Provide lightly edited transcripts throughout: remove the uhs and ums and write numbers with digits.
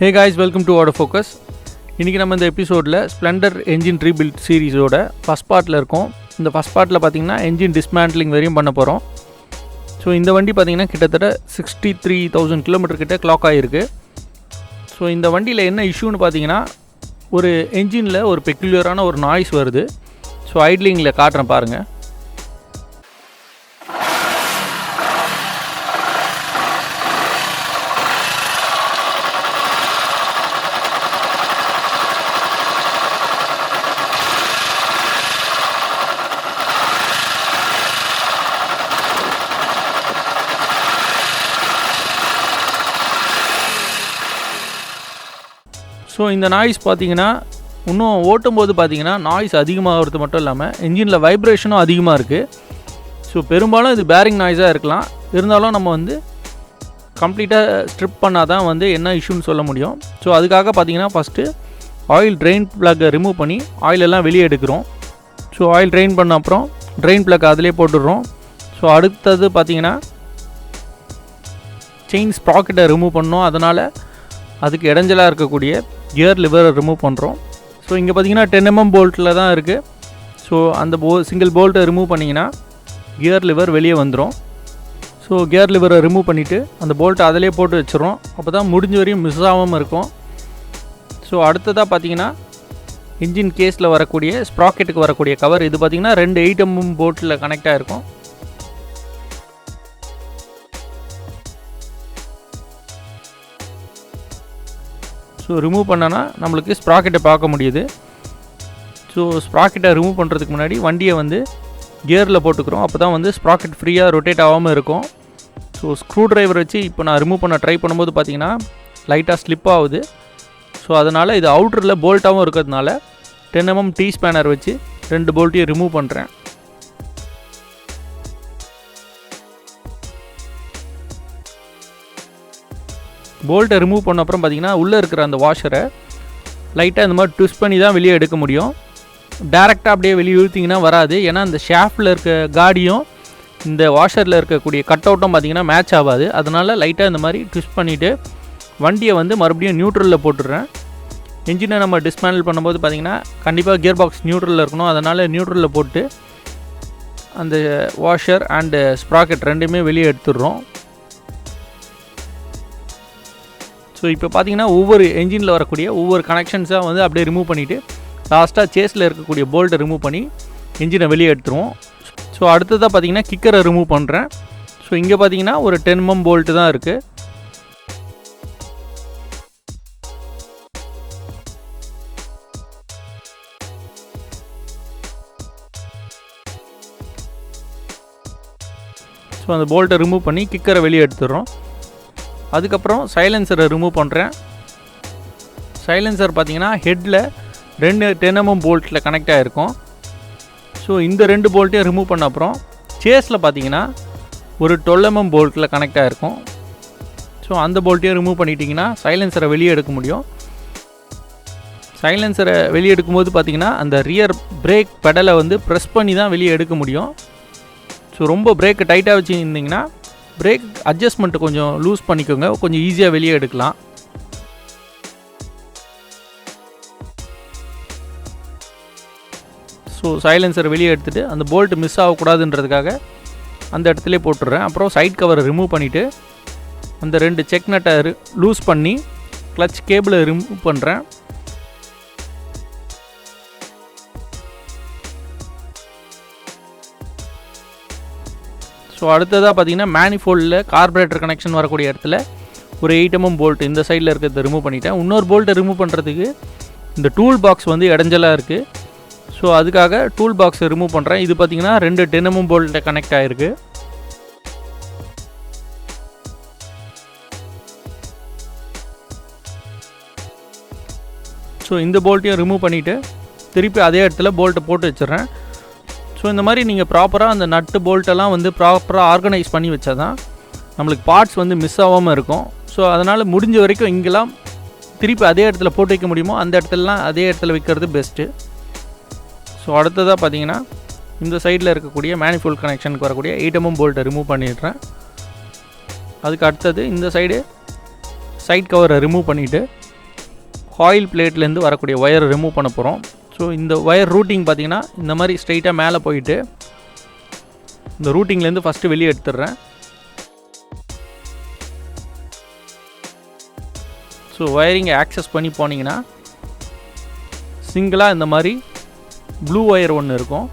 Hey guys, welcome to auto focus. இன்றைக்கி நம்ம இந்த எபிசோடில் ஸ்ப்ளெண்டர் என்ஜின் ரீபில்ட் சீரீஸோட ஃபஸ்ட் பார்ட்டில் இருக்கோம். இந்த ஃபஸ்ட் பார்ட்டில் பார்த்திங்கன்னா என்ஜின் டிஸ்மேண்ட்லிங் வரையும் பண்ண போகிறோம். ஸோ இந்த வண்டி பார்த்திங்கன்னா கிட்டத்தட்ட 63,000 கிலோமீட்டர் கிட்ட கிளாக் ஆகிருக்கு. ஸோ இந்த வண்டியில் என்ன இஷ்யூன்னு பார்த்தீங்கன்னா, ஒரு என்ஜினில் ஒரு பெக்குலியரான ஒரு நாய்ஸ் வருது. ஸோ ஐட்லிங்கில் காட்டுறேன் பாருங்கள். ஸோ இந்த நாய்ஸ் பார்த்திங்கன்னா இன்னும் ஓட்டும்போது பார்த்திங்கன்னா நாய்ஸ் அதிகமாகிறது மட்டும் இல்லாமல் என்ஜினில் வைப்ரேஷனும் அதிகமாக இருக்குது. ஸோ பெரும்பாலும் இது பேரிங் நாய்ஸாக இருக்கலாம். இருந்தாலும் நம்ம வந்து கம்ப்ளீட்டாக ஸ்ட்ரிப் பண்ணால் தான் வந்து என்ன இஷ்யூன்னு சொல்ல முடியும். ஸோ அதுக்காக பார்த்திங்கன்னா ஃபஸ்ட்டு ஆயில் ட்ரெயின் ப்ளக்கை ரிமூவ் பண்ணி ஆயில் எல்லாம் வெளியே எடுக்கிறோம். ஸோ ஆயில் ட்ரெயின் பண்ண அப்புறம் ட்ரெயின் ப்ளக் அதிலே போட்டுடுறோம். ஸோ அடுத்தது பார்த்திங்கன்னா செயின் ஸ்ப்ராக்கெட்டை ரிமூவ் பண்ணோம். அதனால் அதுக்கு இடைஞ்சலாக இருக்கக்கூடிய கியர் லிவரை ரிமூவ் பண்ணுறோம். ஸோ இங்கே பார்த்தீங்கன்னா 10 mm போல்ட்டில் தான் இருக்குது. ஸோ அந்த சிங்கிள் போல்ட்டை ரிமூவ் பண்ணிங்கன்னா கியர் லிவர் வெளியே வந்துடும். ஸோ கியர் லிவரை ரிமூவ் பண்ணிவிட்டு அந்த போல்ட்டை அதிலே போட்டு வச்சிடறோம். அப்போ தான் முடிஞ்ச வரையும் மிஸ் ஆகாமல் இருக்கும். ஸோ அடுத்ததாக பார்த்தீங்கன்னா இன்ஜின் கேஸில் வரக்கூடிய ஸ்ப்ராக்கெட்டுக்கு வரக்கூடிய கவர். இது பார்த்திங்கன்னா 2 8 mm போல்ட்டில் கனெக்ட் ஆகிருக்கும். ஸோ ரிமூவ் பண்ணனா நம்மளுக்கு ஸ்ப்ராக்கெட்டை பார்க்க முடியுது. ஸோ ஸ்ப்ராக்கெட்டை ரிமூவ் பண்ணுறதுக்கு முன்னாடி வண்டியை வந்து கியரில் போட்டுக்கிறோம். அப்போ தான் வந்து ஸ்ப்ராக்கெட் ஃப்ரீயாக ரொட்டேட் ஆகாமல் இருக்கும். ஸோ ஸ்க்ரூ ட்ரைவர் வச்சு இப்போ நான் ரிமூவ் பண்ண ட்ரை பண்ணும்போது பார்த்திங்கன்னா லைட்டாக ஸ்லிப் ஆகுது. ஸோ அதனால் இது அவுட்டரில் போல்ட்டாகவும் இருக்கிறதுனால 10 mm டீ ஸ்பேனர் வச்சு 2 போல்ட்டையும் ரிமூவ் பண்ணுறேன். போல்ட்டை ரிமூவ் பண்ண அப்புறம் பார்த்திங்கன்னா உள்ளே இருக்கிற அந்த வாஷரை லைட்டாக இந்த மாதிரி ட்விஸ்ட் பண்ணி தான் வெளியே எடுக்க முடியும். டேரெக்டாக அப்படியே வெளியே இழுத்திங்கன்னா வராது. ஏன்னா இந்த ஷாஃப்டில் இருக்க காடியும் இந்த வாஷரில் இருக்கக்கூடிய கட் அவுட்டும் பார்த்திங்கன்னா மேட்ச் ஆகாது. அதனால் லைட்டாக இந்த மாதிரி ட்விஸ்ட் பண்ணிவிட்டு வண்டியை வந்து மறுபடியும் நியூட்ரலில் போட்டுடுறேன். என்ஜினை நம்ம டிஸ்மேண்டில் பண்ணும்போது பார்த்திங்கன்னா கண்டிப்பாக கியர் பாக்ஸ் நியூட்ரலில் இருக்கணும். அதனால் நியூட்ரலில் போட்டு அந்த வாஷர் அண்டு ஸ்ப்ராக்கெட் ரெண்டுமே வெளியே எடுத்துடுறோம். ஸோ இப்போ பார்த்திங்கன்னா ஒவ்வொரு என்ஜினில் வரக்கூடிய ஒவ்வொரு கனெக்ஷன்ஸாக வந்து அப்படியே ரிமூவ் பண்ணிவிட்டு லாஸ்ட்டாக சேஸில் இருக்கக்கூடிய போல்ட்டை ரிமூவ் பண்ணி என்ஜினை வெளியே எடுத்துருவோம். ஸோ அடுத்ததாக பார்த்திங்கன்னா கிக்கரை ரிமூவ் பண்ணுறேன். ஸோ இங்கே பார்த்திங்கன்னா ஒரு 10 mm போல்ட்டு தான் இருக்குது. ஸோ அந்த போல்ட்டை ரிமூவ் பண்ணி கிக்கரை வெளியே எடுத்துடுறோம். அதுக்கப்புறம் சைலன்சரை ரிமூவ் பண்ணுறேன். சைலன்சர் பார்த்திங்கன்னா ஹெட்டில் 2 10 mm போல்ட்டில் கனெக்ட் ஆகிருக்கும். ஸோ இந்த 2 போல்ட்டையும் ரிமூவ் பண்ண அப்புறம் சேஸில் பார்த்திங்கன்னா ஒரு 12 mm போல்ட்டில் கனெக்ட் ஆகிருக்கும். ஸோ அந்த போல்ட்டையும் ரிமூவ் பண்ணிட்டிங்கன்னா சைலன்சரை வெளியே எடுக்க முடியும். சைலன்சரை வெளியே எடுக்கும்போது பார்த்திங்கன்னா அந்த ரியர் பிரேக் பெடலை வந்து ப்ரெஸ் பண்ணி தான் வெளியே எடுக்க முடியும். ஸோ ரொம்ப பிரேக்கை டைட்டாக வச்சுருந்திங்கன்னா பிரேக் அட்ஜஸ்ட்மெண்ட்டு கொஞ்சம் லூஸ் பண்ணிக்கோங்க, கொஞ்சம் ஈஸியாக வெளியே எடுக்கலாம். ஸோ சைலன்சரை வெளியே எடுத்துகிட்டு அந்த போல்ட் மிஸ் ஆகக்கூடாதுன்றதுக்காக அந்த இடத்துலேயே போட்டுடுறேன். அப்புறம் சைட் கவரை ரிமூவ் பண்ணிவிட்டு அந்த 2 செக் நட்டை லூஸ் பண்ணி கிளச் கேபிளை ரிமூவ் பண்ணுறேன். ஸோ அடுத்ததாக பார்த்திங்கன்னா மேனிஃபோல்டில் கார்பரேட்டர் கனெக்ஷன் வரக்கூடிய இடத்துல ஒரு 8 mm போல்ட் இந்த சைடில் இருக்கிறத ரிமூவ் பண்ணிட்டேன். இன்னொரு போல்ட்டை ரிமூவ் பண்ணுறதுக்கு இந்த டூல் பாக்ஸ் வந்து இடைஞ்சலாக இருக்குது. ஸோ அதுக்காக டூல் பாக்ஸை ரிமூவ் பண்ணுறேன். இது பார்த்திங்கன்னா 2 10 mm போல்ட்டை கனெக்ட் ஆகிருக்கு. ஸோ இந்த போல்ட்டையும் ரிமூவ் பண்ணிவிட்டு திருப்பி அதே இடத்துல போல்ட்டை போட்டு வச்சிடுறேன். ஸோ இந்த மாதிரி நீங்கள் ப்ராப்பராக அந்த நட்டு போல்ட்டெல்லாம் வந்து ப்ராப்பராக ஆர்கனைஸ் பண்ணி வச்சா தான் நம்மளுக்கு பார்ட்ஸ் வந்து மிஸ் ஆகாமல் இருக்கும். ஸோ அதனால் முடிஞ்ச வரைக்கும் இங்கெல்லாம் திருப்பி அதே இடத்துல போட்டு வைக்க முடியுமோ அந்த இடத்துலலாம் அதே இடத்துல வைக்கிறது பெஸ்ட்டு. ஸோ அடுத்ததாக பார்த்திங்கன்னா இந்த சைடில் இருக்கக்கூடிய மேனிஃபோல்ட் கனெக்ஷனுக்கு வரக்கூடிய 8 mm போல்ட்டை ரிமூவ் பண்ணிடுறேன். அதுக்கு அடுத்தது இந்த சைடு சைட் கவரை ரிமூவ் பண்ணிவிட்டு காயில் பிளேட்லேருந்து வரக்கூடிய ஒயர் ரிமூவ் பண்ண போகிறோம். ஸோ இந்த ஒயர் ரூட்டிங் பார்த்திங்கன்னா இந்த மாதிரி ஸ்ட்ரைட்டாக மேலே போயிட்டு இந்த ரூட்டிங்லேருந்து ஃபஸ்ட்டு வெளியே எடுத்துடுறேன். ஸோ ஒயரிங்கை ஆக்சஸ் பண்ணி போனீங்கன்னா சிங்கிளாக இந்த மாதிரி ப்ளூ ஒயர் ஒன்று இருக்கும்.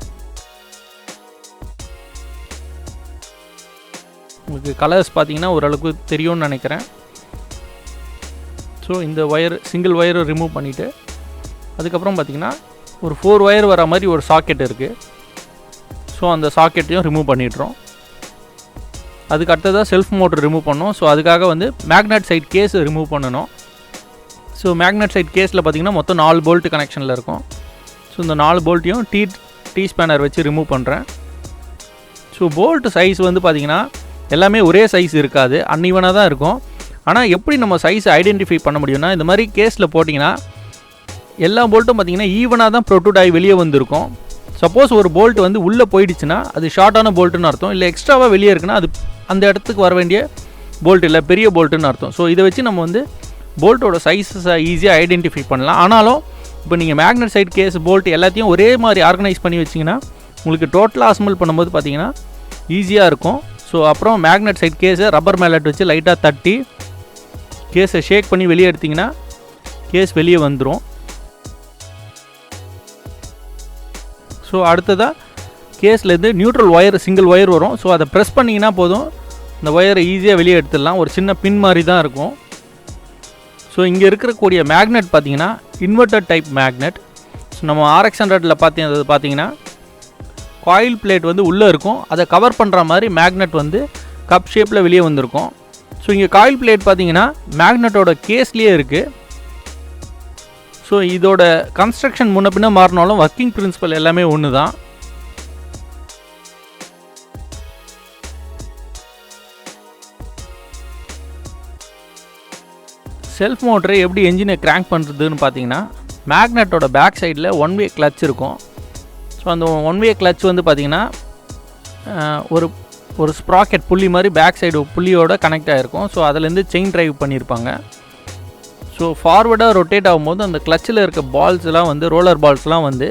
உங்களுக்கு கலர்ஸ் பார்த்தீங்கன்னா ஓரளவுக்கு தெரியும்னு நினைக்கிறேன். ஸோ இந்த ஒயர் சிங்கிள் ஒயரை ரிமூவ் பண்ணிவிட்டு அதுக்கப்புறம் பார்த்திங்கன்னா ஒரு 4 ஒயர் வர மாதிரி ஒரு சாக்கெட் இருக்குது. ஸோ அந்த சாக்கெட்டையும் ரிமூவ் பண்ணிடுறோம். அதுக்கு அடுத்ததாக செல்ஃப் மோட்டர் ரிமூவ் பண்ணோம். ஸோ அதுக்காக வந்து மேக்னட் சைட் கேஸ் ரிமூவ் பண்ணணும். ஸோ மேக்னட் சைட் கேஸில் பார்த்திங்கன்னா மொத்தம் 4 போல்ட்டு கனெக்ஷனில் இருக்கும். ஸோ இந்த 4 போல்ட்டையும் டீ ஸ்பேனர் வச்சு ரிமூவ் பண்ணுறேன். ஸோ போல்ட்டு சைஸ் வந்து பார்த்திங்கன்னா எல்லாமே ஒரே சைஸ் இருக்காது, அன்இவனாக தான் இருக்கும். ஆனால் எப்படி நம்ம சைஸை ஐடென்டிஃபை பண்ண முடியும்னா இந்த மாதிரி கேஸில் போட்டிங்கன்னா எல்லா போல்ட்டும் பார்த்திங்கன்னா ஈவனாக தான் ப்ரொட்ரூட் ஆகி வெளியே வந்திருக்கும். சப்போஸ் ஒரு போல்ட் வந்து உள்ளே போயிடுச்சுன்னா அது ஷார்ட்டான போல்ட்டுன்னு அர்த்தம். இல்லை எக்ஸ்ட்ராவாக வெளியே இருக்குன்னா அது அந்த இடத்துக்கு வர வேண்டிய போல்ட் இல்லை, பெரிய போல்ட்டுன்னு அர்த்தம். ஸோ இதை வச்சு நம்ம வந்து போல்ட்டோட சைஸஸை ஈஸியாக ஐடென்டிஃபை பண்ணலாம். ஆனாலும் இப்போ நீங்கள் மேக்னட் சைட் கேஸ் போல்ட் எல்லாத்தையும் ஒரே மாதிரி ஆர்கனைஸ் பண்ணி வச்சிங்கன்னா உங்களுக்கு டோட்டலாக அசம்பிள் பண்ணும்போது பார்த்திங்கன்னா ஈஸியாக இருக்கும். ஸோ அப்புறம் மேக்னட் சைட் கேஸை ரப்பர் மேலட் வச்சு லைட்டாக தட்டி கேஸை ஷேக் பண்ணி வெளியே எடுத்திங்கன்னா கேஸ் வெளியே வந்துடும். ஸோ அடுத்ததாக கேஸ்லேருந்து நியூட்ரல் ஒயர் சிங்கிள் ஒயர் வரும். ஸோ அதை ப்ரெஸ் பண்ணிங்கன்னா போதும், இந்த ஒயரை ஈஸியாக வெளியே எடுத்துடலாம். ஒரு சின்ன பின் மாதிரி தான் இருக்கும். ஸோ இங்கே இருக்கக்கூடிய மேக்னெட் பார்த்திங்கன்னா இன்வெர்ட்டட் டைப் மேக்னெட். ஸோ நம்ம RX100ல் பார்த்தீங்கன்னா காயில் பிளேட் வந்து உள்ளே இருக்கும், அதை கவர் பண்ணுற மாதிரி மேக்னெட் வந்து கப் ஷேப்பில் வெளியே வந்திருக்கும். ஸோ இங்கே காயில் பிளேட் பார்த்திங்கன்னா மேக்னெட்டோட கேஸ்லேயே இருக்குது. ஸோ இதோட கன்ஸ்ட்ரக்ஷன் முன்ன பின்ன மாறினாலும் ஒர்க்கிங் பிரின்சிபல் எல்லாமே ஒன்று தான். செல்ஃப் மோட்டரை எப்படி என்ஜினை கிராங்க் பண்ணுறதுன்னு பார்த்தீங்கன்னா மேக்னெட்டோட பேக் சைடில் 1 வே கிளச் இருக்கும். ஸோ அந்த 1 வே கிளச் வந்து பார்த்திங்கன்னா ஒரு ஸ்ப்ராக்கெட் புள்ளி மாதிரி பேக் சைடு புள்ளியோட கனெக்ட் ஆகிருக்கும். ஸோ அதிலேருந்து செயின் ட்ரைவ் பண்ணியிருப்பாங்க. ஸோ ஃபார்வர்டாக ரொட்டேட் ஆகும்போது அந்த கிளச்சில் இருக்க பால்ஸ்லாம் வந்து ரோலர் பால்ஸ்லாம் வந்து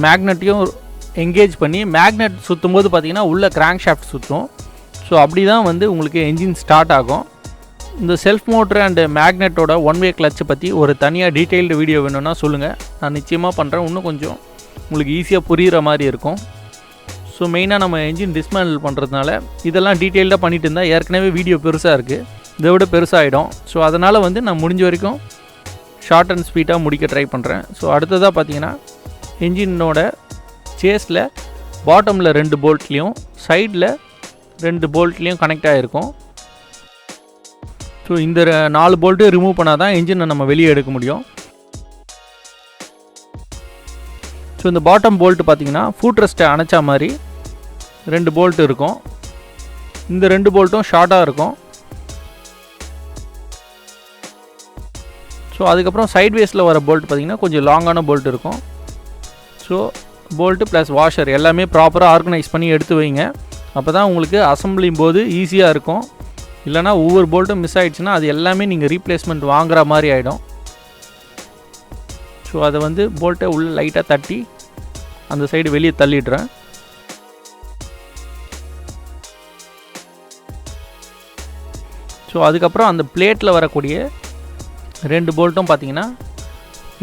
மேக்னெட்டையும் எங்கேஜ் பண்ணி மேக்னெட் சுற்றும் போது பார்த்திங்கன்னா உள்ள கிராங்க் ஷாஃப்ட் சுற்றும். ஸோ அப்படி தான் வந்து உங்களுக்கு என்ஜின் ஸ்டார்ட் ஆகும். இந்த செல்ஃப் மோட்டர் அண்டு மேக்னெட்டோட 1 வே கிளச்சை பற்றி ஒரு தனியாக டீட்டெயில்டு வீடியோ வேணும்னா சொல்லுங்கள், நான் நிச்சயமாக பண்ணுறேன். இன்னும் கொஞ்சம் உங்களுக்கு ஈஸியாக புரிகிற மாதிரி இருக்கும். ஸோ மெயினாக நம்ம என்ஜின் டிஸ்மேண்டில் பண்ணுறதுனால இதெல்லாம் டீட்டெயில்டாக பண்ணிட்டு இருந்தால் ஏற்கனவே வீடியோ பெருசாக இருக்குது, இதை விட பெருசாகிடும். ஸோ அதனால் வந்து நான் முடிஞ்ச வரைக்கும் ஷார்ட் அண்ட் ஸ்வீட்டாக முடிக்க ட்ரை பண்ணுறேன். ஸோ அடுத்ததாக பார்த்தீங்கன்னா என்ஜினோட சேஸில் பாட்டமில் 2 போல்ட்லேயும் சைடில் 2 போல்ட்லேயும் கனெக்ட் ஆகிருக்கும். ஸோ இந்த 4 போல்ட்டு ரிமூவ் பண்ணால் தான் என்ஜினை நம்ம வெளியே எடுக்க முடியும். ஸோ இந்த பாட்டம் போல்ட்டு பார்த்திங்கன்னா ஃபுட் ரெஸ்ட்டை அணைச்சா மாதிரி 2 போல்ட்டு இருக்கும். இந்த 2 போல்ட்டும் ஷார்ட்டாக இருக்கும். ஸோ அதுக்கப்புறம் சைட்வேஸில் வர போல்ட் பார்த்திங்கன்னா கொஞ்சம் லாங்கான போல்ட் இருக்கும். ஸோ போல்ட்டு ப்ளஸ் வாஷர் எல்லாமே ப்ராப்பராக ஆர்கனைஸ் பண்ணி எடுத்து வைங்க. அப்போ தான் உங்களுக்கு அசம்பிளிங் போது ஈஸியாக இருக்கும். இல்லைனா ஒவ்வொரு போல்ட்டும் மிஸ் ஆகிடுச்சுன்னா அது எல்லாமே நீங்கள் ரீப்ளேஸ்மெண்ட் வாங்குற மாதிரி ஆகிடும். ஸோ அதை வந்து போல்ட்டை உள்ளே லைட்டாக தட்டி அந்த சைடு வெளியே தள்ளிடுறேன். ஸோ அதுக்கப்புறம் அந்த பிளேட்டில் வரக்கூடிய 2 போல்ட்டும் பார்த்திங்கன்னா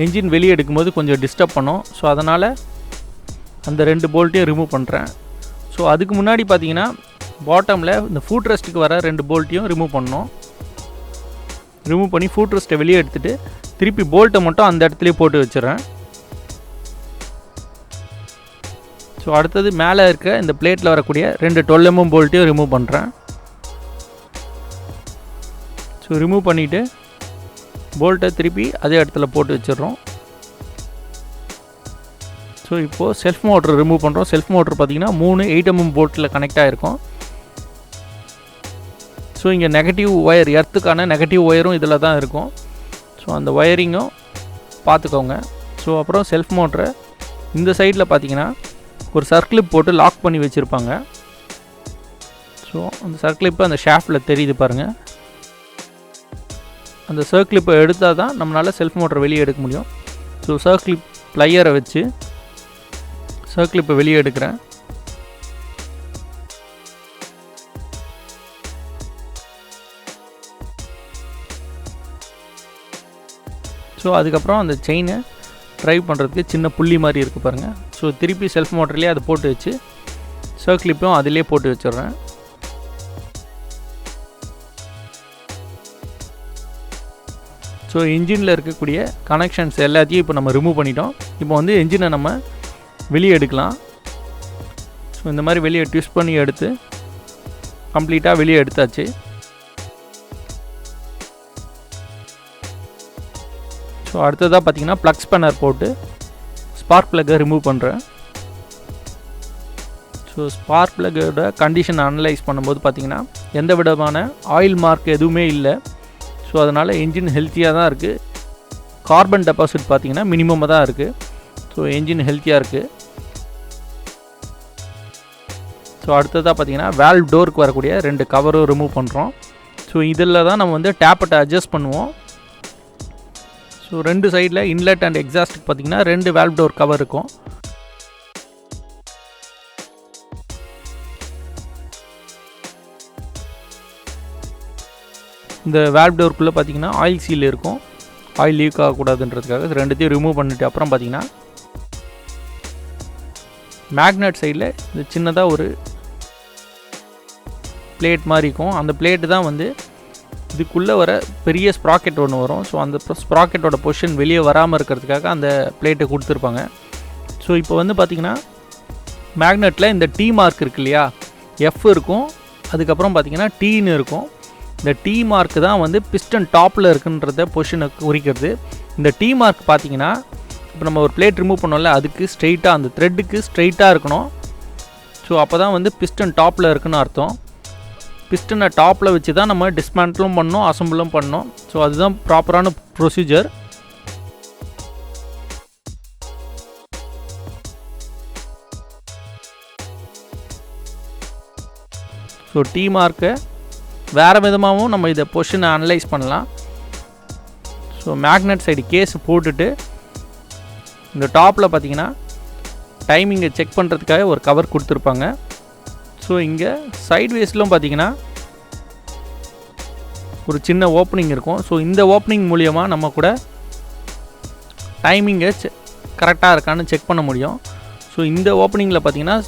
என்ஜின் வெளியே எடுக்கும்போது கொஞ்சம் டிஸ்டர்ப் பண்ணும். ஸோ அதனால் அந்த 2 போல்ட்டையும் ரிமூவ் பண்ணுறேன். ஸோ அதுக்கு முன்னாடி பார்த்திங்கன்னா பாட்டமில் இந்த ஃபுட் ரெஸ்ட்டுக்கு வர 2 போல்ட்டையும் ரிமூவ் பண்ணோம். ரிமூவ் பண்ணி ஃபுட் ரெஸ்ட்டை வெளியே எடுத்துகிட்டு திருப்பி போல்ட்டை மட்டும் அந்த இடத்துலையே போட்டு வச்சிடறேன். ஸோ அடுத்தது மேலே இருக்க இந்த பிளேட்டில் வரக்கூடிய 2 12 mm போல்ட்டையும் ரிமூவ் பண்ணுறேன். ஸோ ரிமூவ் பண்ணிவிட்டு போல்ட்டை திருப்பி அதே இடத்துல போட்டு வச்சிடுறோம். ஸோ இப்போது செல்ஃப் மோட்ரு ரிமூவ் பண்ணுறோம். செல்ஃப் மோட்ரு பார்த்திங்கன்னா 3 8 mm போல்ட்டில் கனெக்ட் ஆகிருக்கும். ஸோ இங்கே நெகட்டிவ் ஒயர், எர்த்துக்கான நெகட்டிவ் ஒயரும் இதில் தான் இருக்கும். ஸோ அந்த ஒயரிங்கும் பார்த்துக்கோங்க. ஸோ அப்புறம் செல்ஃப் மோட்டரை இந்த சைடில் பார்த்திங்கன்னா ஒரு சர்க்ளிப் போட்டு லாக் பண்ணி வச்சுருப்பாங்க. ஸோ அந்த சர்க்ளிப்பு அந்த ஷாஃப்டில் தெரியுது பாருங்கள். அந்த சர்க்ளிப்பை எடுத்தால் தான் நம்மளால் செல்ஃப் மோட்டர் வெளியே எடுக்க முடியும். ஸோ சர்க்ளிப் ப்ளையரை வச்சு சர்க்ளிப்பை வெளியே எடுக்கிறேன். ஸோ அதுக்கப்புறம் அந்த செயினை ட்ரைவ் பண்ணுறதுக்கு சின்ன புள்ளி மாதிரி இருக்குது பாருங்கள். ஸோ திருப்பி செல்ஃப் மோட்டர்லேயே அதை போட்டு வச்சு சர்க்ளிப்பும் அதிலே போட்டு வச்சிடுறேன். ஸோ இன்ஜினில் இருக்கக்கூடிய கனெக்ஷன்ஸ் எல்லாத்தையும் இப்போ நம்ம ரிமூவ் பண்ணிட்டோம். இப்போ வந்து என்ஜினை நம்ம வெளியே எடுக்கலாம். ஸோ இந்த மாதிரி வெளியே ட்விஸ்ட் பண்ணி எடுத்து கம்ப்ளீட்டாக வெளியே எடுத்தாச்சு. ஸோ அடுத்ததாக பார்த்திங்கன்னா ப்ளக் ஸ்பேனர் போட்டு ஸ்பார்க் ப்ளக்கை ரிமூவ் பண்ணுறேன். ஸோ ஸ்பார்க் ப்ளக்கோட கண்டிஷன் அனலைஸ் பண்ணும்போது பார்த்திங்கன்னா எந்த விதமான ஆயில் மார்க் எதுவுமே இல்லை. ஸோ அதனால் என்ஜின் ஹெல்த்தியாக தான் இருக்குது. கார்பன் டெபாசிட் பார்த்திங்கன்னா மினிமமாக தான் இருக்குது. ஸோ என்ஜின் ஹெல்த்தியாக இருக்குது. ஸோ அடுத்ததாக பார்த்திங்கன்னா வால்வ் டோருக்கு வரக்கூடிய 2 கவரும் ரிமூவ் பண்ணுறோம். ஸோ இதில் தான் நம்ம வந்து டேப்பை அட்ஜஸ்ட் பண்ணுவோம். ஸோ 2 சைடில் இன்லெட் அண்ட் எக்ஸாஸ்ட்டுக்கு பார்த்திங்கன்னா 2 வால்வ் டோர் கவர் இருக்கும். இந்த வால்வ் டோருக்குள்ளே பார்த்திங்கன்னா ஆயில் சீல் இருக்கும். ஆயில் லீக் ஆகக்கூடாதுன்றதுக்காக இது 2த்தையும் ரிமூவ் பண்ணிட்டு அப்புறம் பார்த்திங்கன்னா மேக்னெட் சைடில் இது சின்னதாக ஒரு பிளேட் மாதிரி இருக்கும். அந்த பிளேட்டு தான் வந்து இதுக்குள்ளே வர பெரிய ஸ்ப்ராக்கெட் ஒன்று வரும். ஸோ அந்த ஸ்ப்ராக்கெட்டோட பொசிஷன் வெளியே வராமல் இருக்கிறதுக்காக அந்த பிளேட்டை கொடுத்துருப்பாங்க. ஸோ இப்போ வந்து பார்த்திங்கன்னா மேக்னெட்டில் இந்த டீ மார்க் இருக்கு இல்லையா, எஃப் இருக்கும், அதுக்கப்புறம் பார்த்திங்கன்னா டீன்னு இருக்கும். இந்த டீ மார்க் தான் வந்து பிஸ்டன் டாப்பில் இருக்குன்றத பொசிஷனை குறிக்கிறது. இந்த டீ மார்க் பார்த்திங்கன்னா இப்போ நம்ம ஒரு பிளேட் ரிமூவ் பண்ணோம்ல, அதுக்கு ஸ்ட்ரெயிட்டாக அந்த த்ரெட்டுக்கு ஸ்ட்ரெயிட்டாக இருக்கணும். ஸோ அப்போ தான் வந்து பிஸ்டன் டாப்பில் இருக்குன்னு அர்த்தம். பிஸ்டனை டாப்பில் வச்சு தான் நம்ம டிஸ்மேண்டிலும் பண்ணோம், அசம்பிளும் பண்ணோம். ஸோ அதுதான் ப்ராப்பரான ப்ரொசீஜர். ஸோ டீ மார்க்கை வேறு விதமாகவும் நம்ம இதை பொசிஷனை அனலைஸ் பண்ணலாம். ஸோ மேக்னெட் சைடு கேஸ் போட்டுட்டு இந்த டாப்பில் பார்த்திங்கன்னா டைமிங்கை செக் பண்ணுறதுக்காக ஒரு கவர் கொடுத்துருப்பாங்க. ஸோ இங்கே சைட்வேஸ்லும் பார்த்திங்கன்னா ஒரு சின்ன ஓப்பனிங் இருக்கும். ஸோ இந்த ஓப்பனிங் மூலியமாக நம்ம கூட டைமிங்கை கரெக்டாக இருக்கான்னு செக் பண்ண முடியும். ஸோ இந்த ஓப்பனிங்கில் பார்த்திங்கன்னா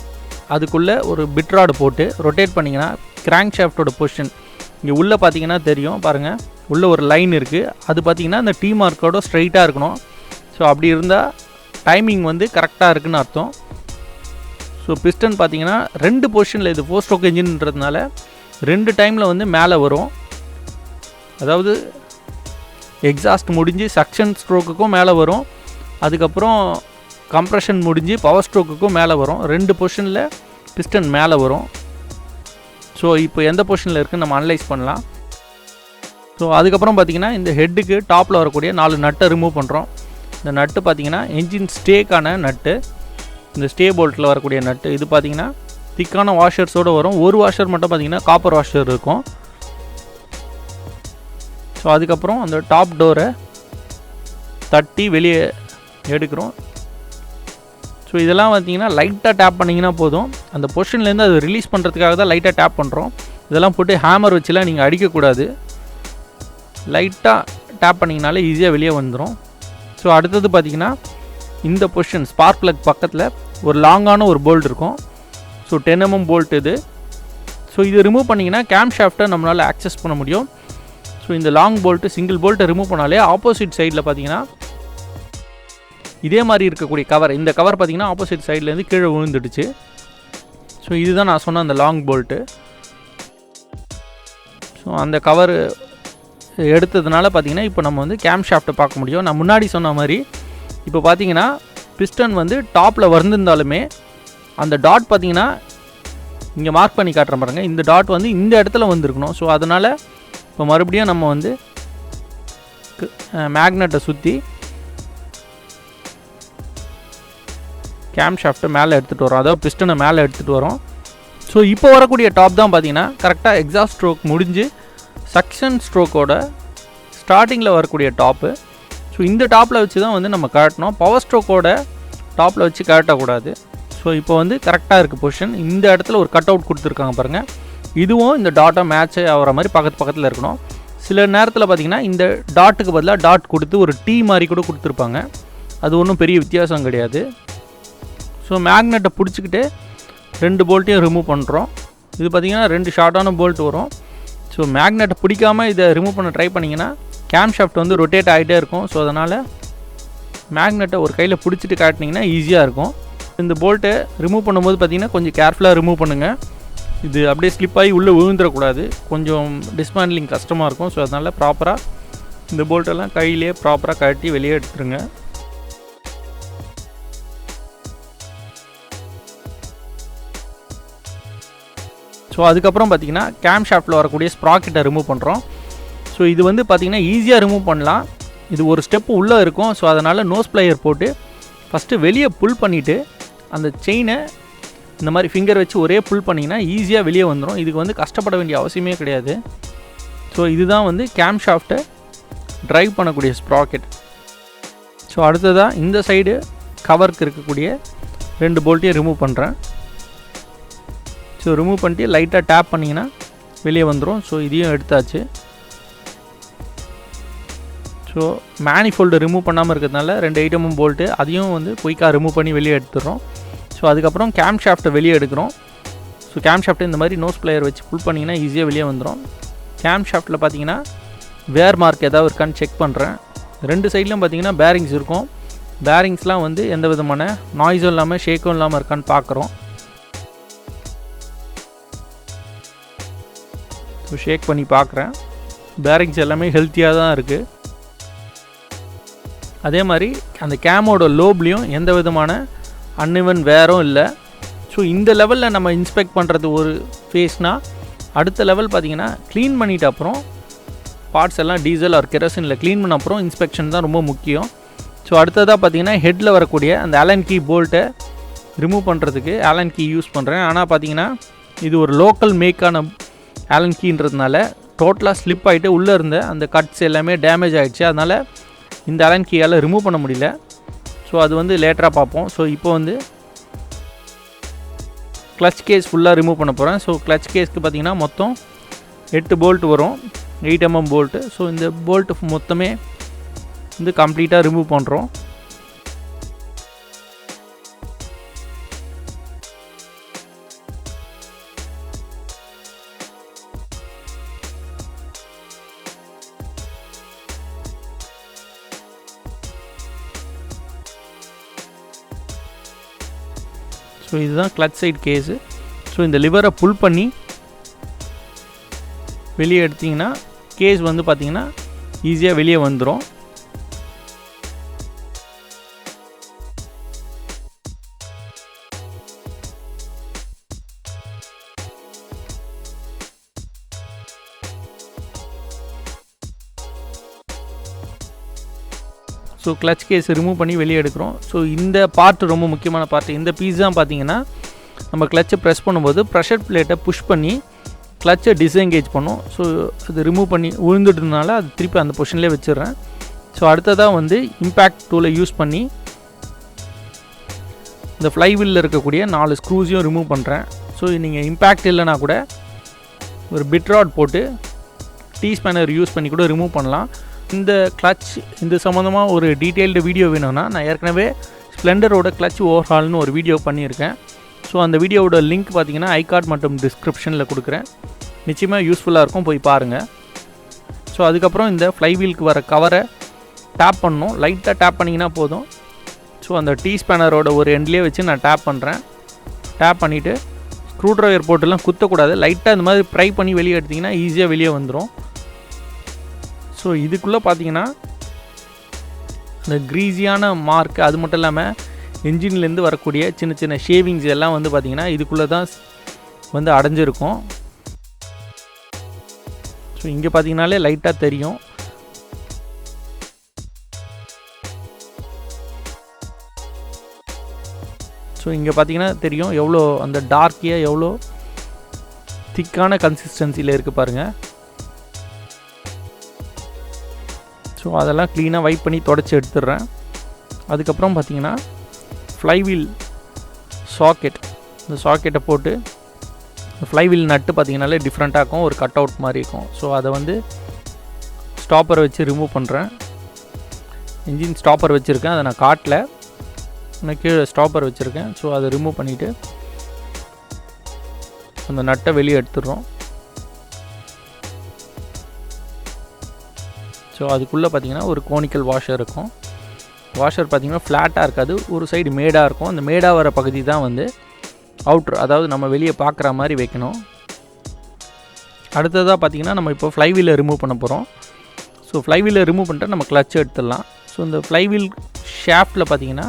அதுக்குள்ளே ஒரு பிட்ராடு போட்டு ரொட்டேட் பண்ணிங்கன்னா கிராங்க் ஷாஃப்டோட பொசிஷன் இங்கே உள்ளே பார்த்திங்கன்னா தெரியும் பாருங்கள், உள்ளே ஒரு லைன் இருக்குது. அது பார்த்திங்கன்னா இந்த டீ மார்க்கோட ஸ்ட்ரைட்டாக இருக்கணும். ஸோ அப்படி இருந்தால் டைமிங் வந்து கரெக்டாக இருக்குதுன்னு அர்த்தம். ஸோ பிஸ்டன் பார்த்திங்கன்னா 2 பொசிஷனில் இது 4 ஸ்ட்ரோக் என்ஜின்ன்றதுனால 2 டைமில் வந்து மேலே வரும். அதாவது எக்ஸாஸ்ட் முடிஞ்சு சக்ஷன் ஸ்ட்ரோக்குக்கும் மேலே வரும், அதுக்கப்புறம் கம்ப்ரெஷன் முடிஞ்சு பவர் ஸ்ட்ரோக்குக்கும் மேலே வரும். 2 பொசிஷனில் பிஸ்டன் மேலே வரும். ஸோ இப்போ எந்த பொசிஷனில் இருக்குதுன்னு நம்ம அனலைஸ் பண்ணலாம். ஸோ அதுக்கப்புறம் பார்த்திங்கன்னா இந்த ஹெட்டுக்கு டாப்பில் வரக்கூடிய 4 நட்டை ரிமூவ் பண்ணுறோம். இந்த நட்டு பார்த்திங்கன்னா என்ஜின் ஸ்டேக்கான நட்டு, இந்த ஸ்டே போல்ட்டில் வரக்கூடிய நட்டு. இது பார்த்திங்கன்னா திக்கான வாஷர்ஸோடு வரும். ஒரு வாஷர் மட்டும் பார்த்திங்கன்னா காப்பர் வாஷர் இருக்கும். ஸோ அதுக்கப்புறம் அந்த டாப் டோரை தட்டி வெளியே எடுக்கிறோம். ஸோ இதெல்லாம் பார்த்திங்கன்னா லைட்டாக டேப் பண்ணிங்கன்னா போதும். அந்த பொசிஷன்லேருந்து அது ரிலீஸ் பண்ணுறதுக்காக தான் லைட்டாக டேப் பண்ணுறோம். இதெல்லாம் போட்டு ஹேமர் வச்சுலாம் நீங்கள் அடிக்கக்கூடாது. லைட்டாக டேப் பண்ணிங்கனாலே ஈஸியாக வெளியே வந்துடும். ஸோ அடுத்தது பார்த்திங்கன்னா இந்த பொசிஷன் ஸ்பார்க் ப்ளக் பக்கத்தில் ஒரு லாங்கான ஒரு போல்ட் இருக்கும். ஸோ 10 mm போல்ட் இது. ஸோ இது ரிமூவ் பண்ணிங்கன்னா கேம் ஷாஃப்ட்டை நம்மளால் ஆக்சஸ் பண்ண முடியும். ஸோ இந்த லாங் போல்ட்டு சிங்கிள் போல்ட்டை ரிமூவ் பண்ணாலே ஆப்போசிட் சைடில் பார்த்திங்கன்னா இதே மாதிரி இருக்கக்கூடிய கவர், இந்த கவர் பார்த்திங்கன்னா ஆப்போசிட் சைட்லேருந்து கீழே விழுந்துடுச்சு. ஸோ இதுதான் நான் சொன்ன அந்த லாங் போல்ட்டு. ஸோ அந்த கவர் எடுத்ததுனால பார்த்திங்கன்னா இப்போ நம்ம வந்து கேம் ஷாஃப்ட்டை பார்க்க முடியும். நான் முன்னாடி சொன்ன மாதிரி இப்போ பார்த்திங்கன்னா பிஸ்டன் வந்து டாப்பில் வந்திருந்தாலுமே அந்த டாட் பார்த்திங்கன்னா இங்கே மார்க் பண்ணி காட்டுற பாருங்க, இந்த டாட் வந்து இந்த இடத்துல வந்துருக்கணும். ஸோ அதனால் இப்போ மறுபடியும் நம்ம வந்து மேக்னெட்டை சுற்றி கேம் ஷாஃப்ட்டை மேலே எடுத்துகிட்டு வரோம், அதாவது பிஸ்டனை மேலே எடுத்துகிட்டு வரோம். ஸோ இப்போ வரக்கூடிய டாப் தான் பார்த்திங்கன்னா கரெக்டாக எக்ஸாஸ்ட் ஸ்ட்ரோக் முடிஞ்சு சக்ஷன் ஸ்ட்ரோக்கோட ஸ்டார்டிங்கில் வரக்கூடிய டாப்பு. ஸோ இந்த டாப்பில் வச்சு தான் வந்து நம்ம கழட்டணும். பவர் ஸ்ட்ரோக்கோட டாப்பில் வச்சு கழட்டக்கூடாது. ஸோ இப்போ வந்து கரெக்டாக இருக்குது பொசிஷன். இந்த இடத்துல ஒரு கட் அவுட் கொடுத்துருக்காங்க பாருங்கள். இதுவும் இந்த டாட்டை மேட்ச் ஆகிற மாதிரி பக்கத்தில் இருக்கணும். சில நேரத்தில் பார்த்திங்கன்னா இந்த டாட்டுக்கு பதிலாக டாட் கொடுத்து ஒரு டீ மாதிரி கூட கொடுத்துருப்பாங்க. அது ஒன்றும் பெரிய வித்தியாசம் கிடையாது. ஸோ மேக்னெட்டை பிடிச்சிக்கிட்டு 2 போல்ட்டையும் ரிமூவ் பண்ணுறோம். இது பார்த்திங்கன்னா 2 ஷார்ட்டான போல்ட் வரும். ஸோ மேக்னெட்டை பிடிக்காமல் இதை ரிமூவ் பண்ண ட்ரை பண்ணிங்கன்னா கேம் ஷாஃப்ட் வந்து ரொட்டேட் ஆகிட்டே இருக்கும். ஸோ அதனால் மேக்னெட்டை ஒரு கையில் பிடிச்சிட்டு காட்டினீங்கன்னா ஈஸியாக இருக்கும். இந்த போல்ட்டை ரிமூவ் பண்ணும்போது பார்த்திங்கன்னா கொஞ்சம் கேர்ஃபுல்லாக ரிமூவ் பண்ணுங்கள். இது அப்படியே ஸ்லிப் ஆகி உள்ளே விழுந்துடக்கூடாது. கொஞ்சம் டிஸ்மேண்ட்லிங் கஷ்டமாக இருக்கும். ஸோ அதனால் ப்ராப்பராக இந்த போல்ட்டெல்லாம் கையிலே ப்ராப்பராக கட்டி வெளியே எடுத்துருங்க. ஸோ அதுக்கப்புறம் பார்த்திங்கன்னா கேம் ஷாஃப்ட்டில் வரக்கூடிய ஸ்ப்ராக்கெட்டை ரிமூவ் பண்ணுறோம். ஸோ இது வந்து பார்த்திங்கன்னா ஈஸியாக ரிமூவ் பண்ணலாம். இது ஒரு ஸ்டெப்பு உள்ளே இருக்கும். ஸோ அதனால் நோஸ் ப்ளையர் போட்டு ஃபஸ்ட்டு வெளியே புல் பண்ணிவிட்டு அந்த செயினை இந்த மாதிரி ஃபிங்கர் வச்சு ஒரே புல் பண்ணிங்கன்னா ஈஸியாக வெளியே வந்துடும். இதுக்கு வந்து கஷ்டப்பட வேண்டிய அவசியமே கிடையாது. ஸோ இதுதான் வந்து கேம் ஷாஃப்ட்டை ட்ரைவ் பண்ணக்கூடிய ஸ்ப்ராக்கெட். ஸோ அடுத்ததாக இந்த சைடு கவருக்கு இருக்கக்கூடிய 2 போல்ட்டையும் ரிமூவ் பண்ணுறேன். ஸோ ரிமூவ் பண்ணிட்டு லைட்டாக டேப் பண்ணிங்கன்னா வெளியே வந்துடும். ஸோ இதையும் எடுத்தாச்சு. ஸோ மேனிஃபோல்டு ரிமூவ் பண்ணாமல் இருக்கிறதுனால 2 ஐட்டமும் போல்ட்டு அதையும் வந்து குயிக்காக ரிமூவ் பண்ணி வெளியே எடுத்துடுறோம். ஸோ அதுக்கப்புறம் கேம் ஷாஃப்ட்டை வெளியே எடுக்கிறோம். ஸோ கேம் ஷாஃப்ட்டை இந்த மாதிரி நோஸ் ப்ளையர் வச்சு புல் பண்ணிங்கன்னா ஈஸியாக வெளியே வந்துடும். கேம் ஷாஃப்ட்டில் பார்த்தீங்கன்னா வேர் மார்க் ஏதாவது இருக்கான்னு செக் பண்ணுறேன். 2 சைட்லையும் பார்த்தீங்கன்னா பேரிங்ஸ் இருக்கும். பேரிங்ஸ்லாம் வந்து எந்த விதமான நாய்ஸும் இல்லாமல் ஷேக்கும் இல்லாமல் இருக்கான்னு பார்க்குறோம். ஸோ ஷேக் பண்ணி பார்க்குறேன். பேரிங்ஸ் எல்லாமே ஹெல்த்தியாக தான் இருக்குது. அதே மாதிரி அந்த கேமோட லோப்லேயும் எந்த விதமான அன்இவன் வேரும் இல்லை. ஸோ இந்த லெவலில் நம்ம இன்ஸ்பெக்ட் பண்ணுறது ஒரு ஃபேஸ்னால், அடுத்த லெவல் பார்த்திங்கன்னா க்ளீன் பண்ணிவிட்டு அப்புறம் பார்ட்ஸ் எல்லாம் டீசல் ஆர் கெரோசினில் க்ளீன் பண்ண அப்புறம் இன்ஸ்பெக்ஷன் தான் ரொம்ப முக்கியம். ஸோ அடுத்ததாக பார்த்திங்கன்னா ஹெட்டில் வரக்கூடிய அந்த ஆலன் கீ போல்ட்டை ரிமூவ் பண்ணுறதுக்கு ஆலன் கீ யூஸ் பண்ணுறேன். ஆனால் பார்த்திங்கன்னா இது ஒரு லோக்கல் மேக்கான ஆலன் கீன்றதுனால டோட்டலாக ஸ்லிப் ஆகிட்டு உள்ளே இருந்த அந்த கட்ஸ் எல்லாமே டேமேஜ் ஆகிடுச்சு. அதனால் இந்த ஆலன் கீயால் ரிமூவ் பண்ண முடியல. ஸோ அது வந்து லேட்டராக பார்ப்போம். ஸோ இப்போ வந்து கிளச் கேஸ் ஃபுல்லாக ரிமூவ் பண்ண போகிறேன். ஸோ கிளச் கேஸ்க்கு பார்த்திங்கன்னா மொத்தம் 8 போல்ட் வரும், 8 mm போல்ட்டு. ஸோ இந்த போல்ட்டு மொத்தமே வந்து கம்ப்ளீட்டாக ரிமூவ் பண்ணுறோம். ஸோ இதுதான் கிளச் சைட் கேஸு. ஸோ இந்த லிவரை புல் பண்ணி வெளியே எடுத்திங்கன்னா கேஸ் வந்து பார்த்திங்கன்னா ஈஸியாக வெளியே வந்துடும். ஸோ கிளச் கேஸ் ரிமூவ் பண்ணி வெளியே எடுக்கிறோம். ஸோ இந்த பார்ட் ரொம்ப முக்கியமான பார்ட். இந்த பீஸ் தான் பார்த்தீங்கன்னா நம்ம கிளச்சை ப்ரெஸ் பண்ணும்போது ப்ரெஷர் பிளேட்டை புஷ் பண்ணி கிளச்சை டிஸ்எங்கேஜ் பண்ணும். ஸோ அது ரிமூவ் பண்ணி விழுந்துட்டதுனால அது திருப்பி அந்த பொசிஷன்லேயே வச்சிடுறேன். ஸோ அடுத்ததாக வந்து இம்பேக்ட் டூலை யூஸ் பண்ணி இந்த ஃப்ளைவீலில் இருக்கக்கூடிய 4 ஸ்க்ரூஸையும் ரிமூவ் பண்ணுறேன். ஸோ நீங்கள் இம்பேக்ட் இல்லைனா கூட ஒரு பிட் ராட் போட்டு டீ ஸ்பேனர் யூஸ் பண்ணி கூட ரிமூவ் பண்ணலாம். இந்த கிளச் இந்த சம்மந்தமாக ஒரு டீட்டெயில்டு வீடியோ வேணும்னா நான் ஏற்கனவே ஸ்ப்ளெண்டரோட கிளச் ஓவர்ஹால்னு ஒரு வீடியோ பண்ணியிருக்கேன். ஸோ அந்த வீடியோவோட லிங்க் பார்த்தீங்கன்னா ஐகார்ட் மற்றும் டிஸ்கிரிப்ஷனில் கொடுக்குறேன். நிச்சயமாக யூஸ்ஃபுல்லாக இருக்கும், போய் பாருங்கள். ஸோ அதுக்கப்புறம் இந்த ஃப்ளைவீலுக்கு வர கவரை டேப் பண்ணணும். லைட்டாக டேப் பண்ணிங்கன்னா போதும். ஸோ அந்த டீ ஸ்பேனரோட ஒரு எண்ட்லேயே வச்சு நான் டேப் பண்ணுறேன். டேப் பண்ணிவிட்டு ஸ்க்ரூ ட்ரைவர் போட்டுலாம் குத்தக்கூடாது. லைட்டாக இந்த மாதிரி ப்ரை பண்ணி வெளியே எடுத்திங்கன்னா ஈஸியாக வெளியே வந்துடும். ஸோ இதுக்குள்ளே பார்த்தீங்கன்னா இந்த க்ரீஸியான மார்க், அது மட்டும் இல்லாமல் என்ஜின்லேருந்து வரக்கூடிய சின்ன சின்ன ஷேவிங்ஸ் எல்லாம் வந்து பார்த்திங்கன்னா இதுக்குள்ளே தான் வந்து அடைஞ்சிருக்கும். ஸோ இங்கே பார்த்தீங்கனாலே லைட்டாக தெரியும். ஸோ இங்கே பார்த்தீங்கன்னா தெரியும் எவ்வளோ அந்த டார்க்கியாக எவ்வளோ திக்கான கன்சிஸ்டன்சியில் இருக்குது பாருங்கள். ஸோ அதெல்லாம் க்ளீனாக வைப் பண்ணி தொடச்சி எடுத்துடுறேன். அதுக்கப்புறம் பார்த்திங்கன்னா ஃப்ளைவீல் சாக்கெட், இந்த சாக்கெட்டை போட்டு ஃப்ளைவீல் நட்டு பார்த்திங்கனாலே டிஃப்ரெண்ட்டாக இருக்கும், ஒரு கட் அவுட் மாதிரி இருக்கும். ஸோ அதை வந்து ஸ்டாப்பரை வச்சு ரிமூவ் பண்ணுறேன். இன்ஜின் ஸ்டாப்பர் வச்சுருக்கேன், அதை நான் காட்டல, நான் கீழே ஸ்டாப்பர் வச்சுருக்கேன். ஸோ அதை ரிமூவ் பண்ணிவிட்டு அந்த நட்டை வெளியே எடுத்துடுறோம். ஸோ அதுக்குள்ளே பார்த்திங்கன்னா ஒரு கோனிக்கல் வாஷர் இருக்கும். வாஷர் பார்த்திங்கன்னா ஃப்ளாட்டாக இருக்காது, ஒரு சைடு மேடாக இருக்கும். அந்த மேடாக வர பகுதி தான் வந்து அவுட்ரு, அதாவது நம்ம வெளியே பார்க்குற மாதிரி வைக்கணும். அடுத்ததாக பார்த்திங்கன்னா நம்ம இப்போ ஃப்ளைவீலை ரிமூவ் பண்ண போகிறோம். ஸோ ஃப்ளைவீலை ரிமூவ் பண்ணிட்டு நம்ம கிளச் எடுத்துடலாம். ஸோ இந்த ஃப்ளைவீல் ஷாஃப்டில் பார்த்திங்கன்னா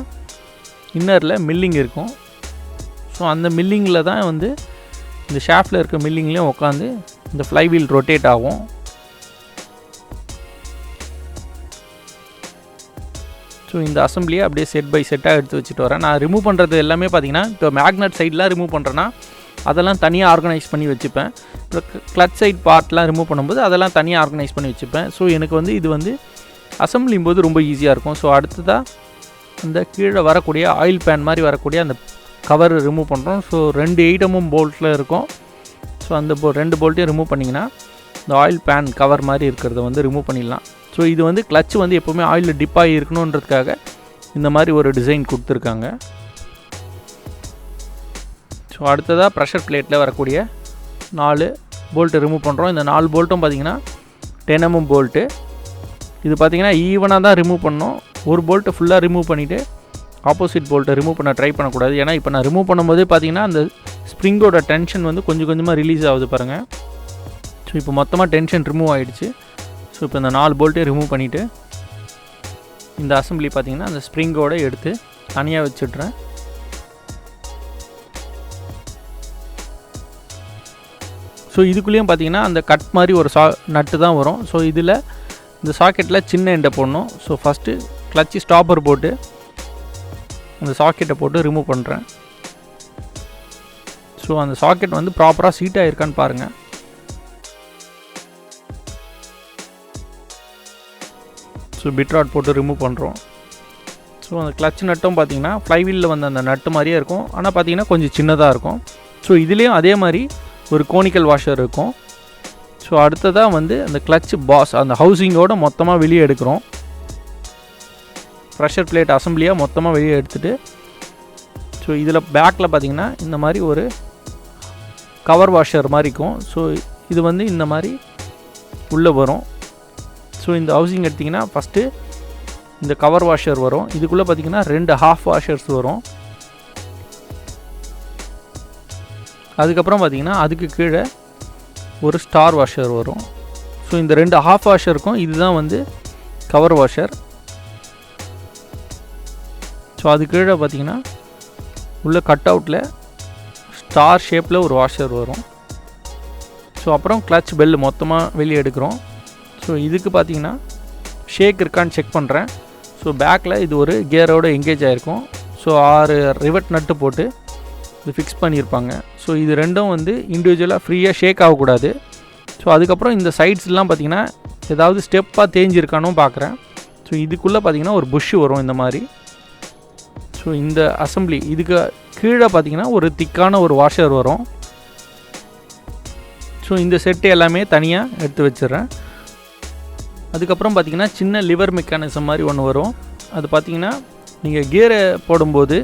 இன்னரில் மில்லிங் இருக்கும். ஸோ அந்த மில்லிங்கில் தான் வந்து இந்த ஷாஃப்டில் இருக்க மில்லிங்லேயும் உட்காந்து இந்த ஃப்ளைவீல் ரொட்டேட் ஆகும். ஸோ இந்த அசம்பிளியை அப்படியே செட் பை செட்டாக எடுத்து வச்சுட்டு வரேன். நான் ரிமூவ் பண்ணுறது எல்லாமே பார்த்திங்கன்னா இப்போ மேக்னட் சைட்லாம் ரிமூவ் பண்ணுறேன்னா அதெல்லாம் தனியாக ஆர்கனைஸ் பண்ணி வச்சுப்பேன். இப்போ கிளச் சைட் பார்ட்லாம் ரிமூவ் பண்ணும்போது அதெல்லாம் தனியாக ஆர்கனைஸ் பண்ணி வச்சுப்பேன். ஸோ எனக்கு வந்து இது வந்து அசம்பிளிங் போது ரொம்ப ஈஸியாக இருக்கும். ஸோ அடுத்ததாக அந்த கீழே வரக்கூடிய ஆயில் பேன் மாதிரி வரக்கூடிய அந்த கவர் ரிமூவ் பண்ணுறோம். ஸோ 2 8mm போல்ட்டில் இருக்கும். ஸோ அந்த 2 போல்ட்டையும் ரிமூவ் பண்ணிங்கன்னா இந்த ஆயில் பேன் கவர் மாதிரி இருக்கிறத வந்து ரிமூவ் பண்ணிடலாம். ஸோ இது வந்து கிளச் வந்து எப்போவுமே ஆயிலில் டிப் ஆகி இருக்கணுன்றதுக்காக இந்த மாதிரி ஒரு டிசைன் கொடுத்துருக்காங்க. ஸோ அடுத்ததாக ப்ரெஷர் பிளேட்டில் வரக்கூடிய 4 போல்ட்டு ரிமூவ் பண்ணுறோம். இந்த 4 போல்ட்டும் பார்த்திங்கன்னா 10mm போல்ட்டு. இது பார்த்திங்கன்னா ஈவனாக தான் ரிமூவ் பண்ணணும். ஒரு போல்ட்டை ஃபுல்லாக ரிமூவ் பண்ணிவிட்டு ஆப்போசிட் போல்ட்டை ரிமூவ் பண்ண ட்ரை பண்ணக்கூடாது. ஏன்னா இப்போ நான் ரிமூவ் பண்ணும்போது பார்த்திங்கன்னா அந்த ஸ்ப்ரிங்கோட டென்ஷன் வந்து கொஞ்சம் கொஞ்சமாக ரிலீஸ் ஆகுது பாருங்கள். ஸோ இப்போ மொத்தமாக டென்ஷன் ரிமூவ் ஆகிடுச்சு. ஸோ இப்போ இந்த 4 போல்ட்டையும் ரிமூவ் பண்ணிவிட்டு இந்த அசம்பிளி பார்த்திங்கன்னா அந்த ஸ்ப்ரிங்கோடு எடுத்து தனியாக வச்சுட்றேன். ஸோ இதுக்குள்ளேயும் பார்த்திங்கன்னா அந்த கட் மாதிரி ஒரு நட்டு தான் வரும். ஸோ இதில் இந்த சாக்கெட்டில் சின்ன எண்டை போடணும். ஸோ ஃபஸ்ட்டு கிளச்சு ஸ்டாப்பர் போட்டு அந்த சாக்கெட்டை போட்டு ரிமூவ் பண்ணுறேன். ஸோ அந்த சாக்கெட் வந்து ப்ராப்பராக சீட் ஆகிருக்கான்னு பாருங்கள். ஸோ பிட்ராட் போட்டு ரிமூவ் பண்ணுறோம். ஸோ அந்த கிளச் நட்டும் பார்த்திங்கன்னா ஃப்ளைவீலில் வந்து அந்த நட்டு மாதிரியே இருக்கும், ஆனால் பார்த்திங்கன்னா கொஞ்சம் சின்னதாக இருக்கும். ஸோ இதுலேயும் அதே மாதிரி ஒரு கோனிக்கல் வாஷர் இருக்கும். ஸோ அடுத்ததாக வந்து அந்த கிளச் பாஸ் அந்த ஹவுசிங்கோடு மொத்தமாக வெளியே எடுக்கிறோம். ப்ரெஷர் பிளேட் அசம்பிளியாக மொத்தமாக வெளியே எடுத்துகிட்டு ஸோ இதில் பேக்கில் பார்த்திங்கன்னா இந்த மாதிரி ஒரு கவர் வாஷர் மாதிரி இருக்கும். ஸோ இது வந்து இந்த மாதிரி உள்ளே வரும். ஸோ இந்த ஹவுசிங் எடுத்திங்கன்னா ஃபஸ்ட்டு இந்த கவர் வாஷர் வரும். இதுக்குள்ளே பார்த்திங்கன்னா 2 ஹாஃப் வாஷர்ஸ் வரும். அதுக்கப்புறம் பார்த்திங்கன்னா அதுக்கு கீழே ஒரு ஸ்டார் வாஷர் வரும். ஸோ இந்த 2 ஹாஃப் வாஷருக்கும் இதுதான் வந்து கவர் வாஷர். ஸோ அது கீழே பார்த்திங்கன்னா உள்ள கட் அவுட்டில் ஸ்டார் ஷேப்பில் ஒரு வாஷர் வரும். ஸோ அப்புறம் கிளச் பெல் மொத்தமாக வெளியே எடுக்கிறோம். ஸோ இதுக்கு பார்த்திங்கன்னா ஷேக் இருக்கான்னு செக் பண்ணுறேன். ஸோ பேக்கில் இது ஒரு கியரோடு எங்கேஜ் ஆகிருக்கும். ஸோ 6 ரிவட் நட்டு போட்டு இது ஃபிக்ஸ் பண்ணியிருப்பாங்க. ஸோ இது ரெண்டும் வந்து இண்டிவிஜுவலாக ஃப்ரீயாக ஷேக் ஆகக்கூடாது. ஸோ அதுக்கப்புறம் இந்த சைட்ஸ்லாம் பார்த்திங்கன்னா ஏதாவது ஸ்டெப்பாக தேஞ்சிருக்கானோ பார்க்குறேன். ஸோ இதுக்குள்ளே பார்த்திங்கன்னா ஒரு புஷ் வரும் இந்த மாதிரி. ஸோ இந்த அசம்பிளி இதுக்கு கீழே பார்த்திங்கன்னா ஒரு திக்கான ஒரு வாஷர் வரும். ஸோ இந்த செட்டு எல்லாமே தனியாக எடுத்து வச்சிடுறேன். அதுக்கப்புறம் பார்த்திங்கன்னா சின்ன லிவர் மெக்கானிசம் மாதிரி ஒன்று வரும். அது பார்த்திங்கன்னா நீங்கள் கியரை போடும்போது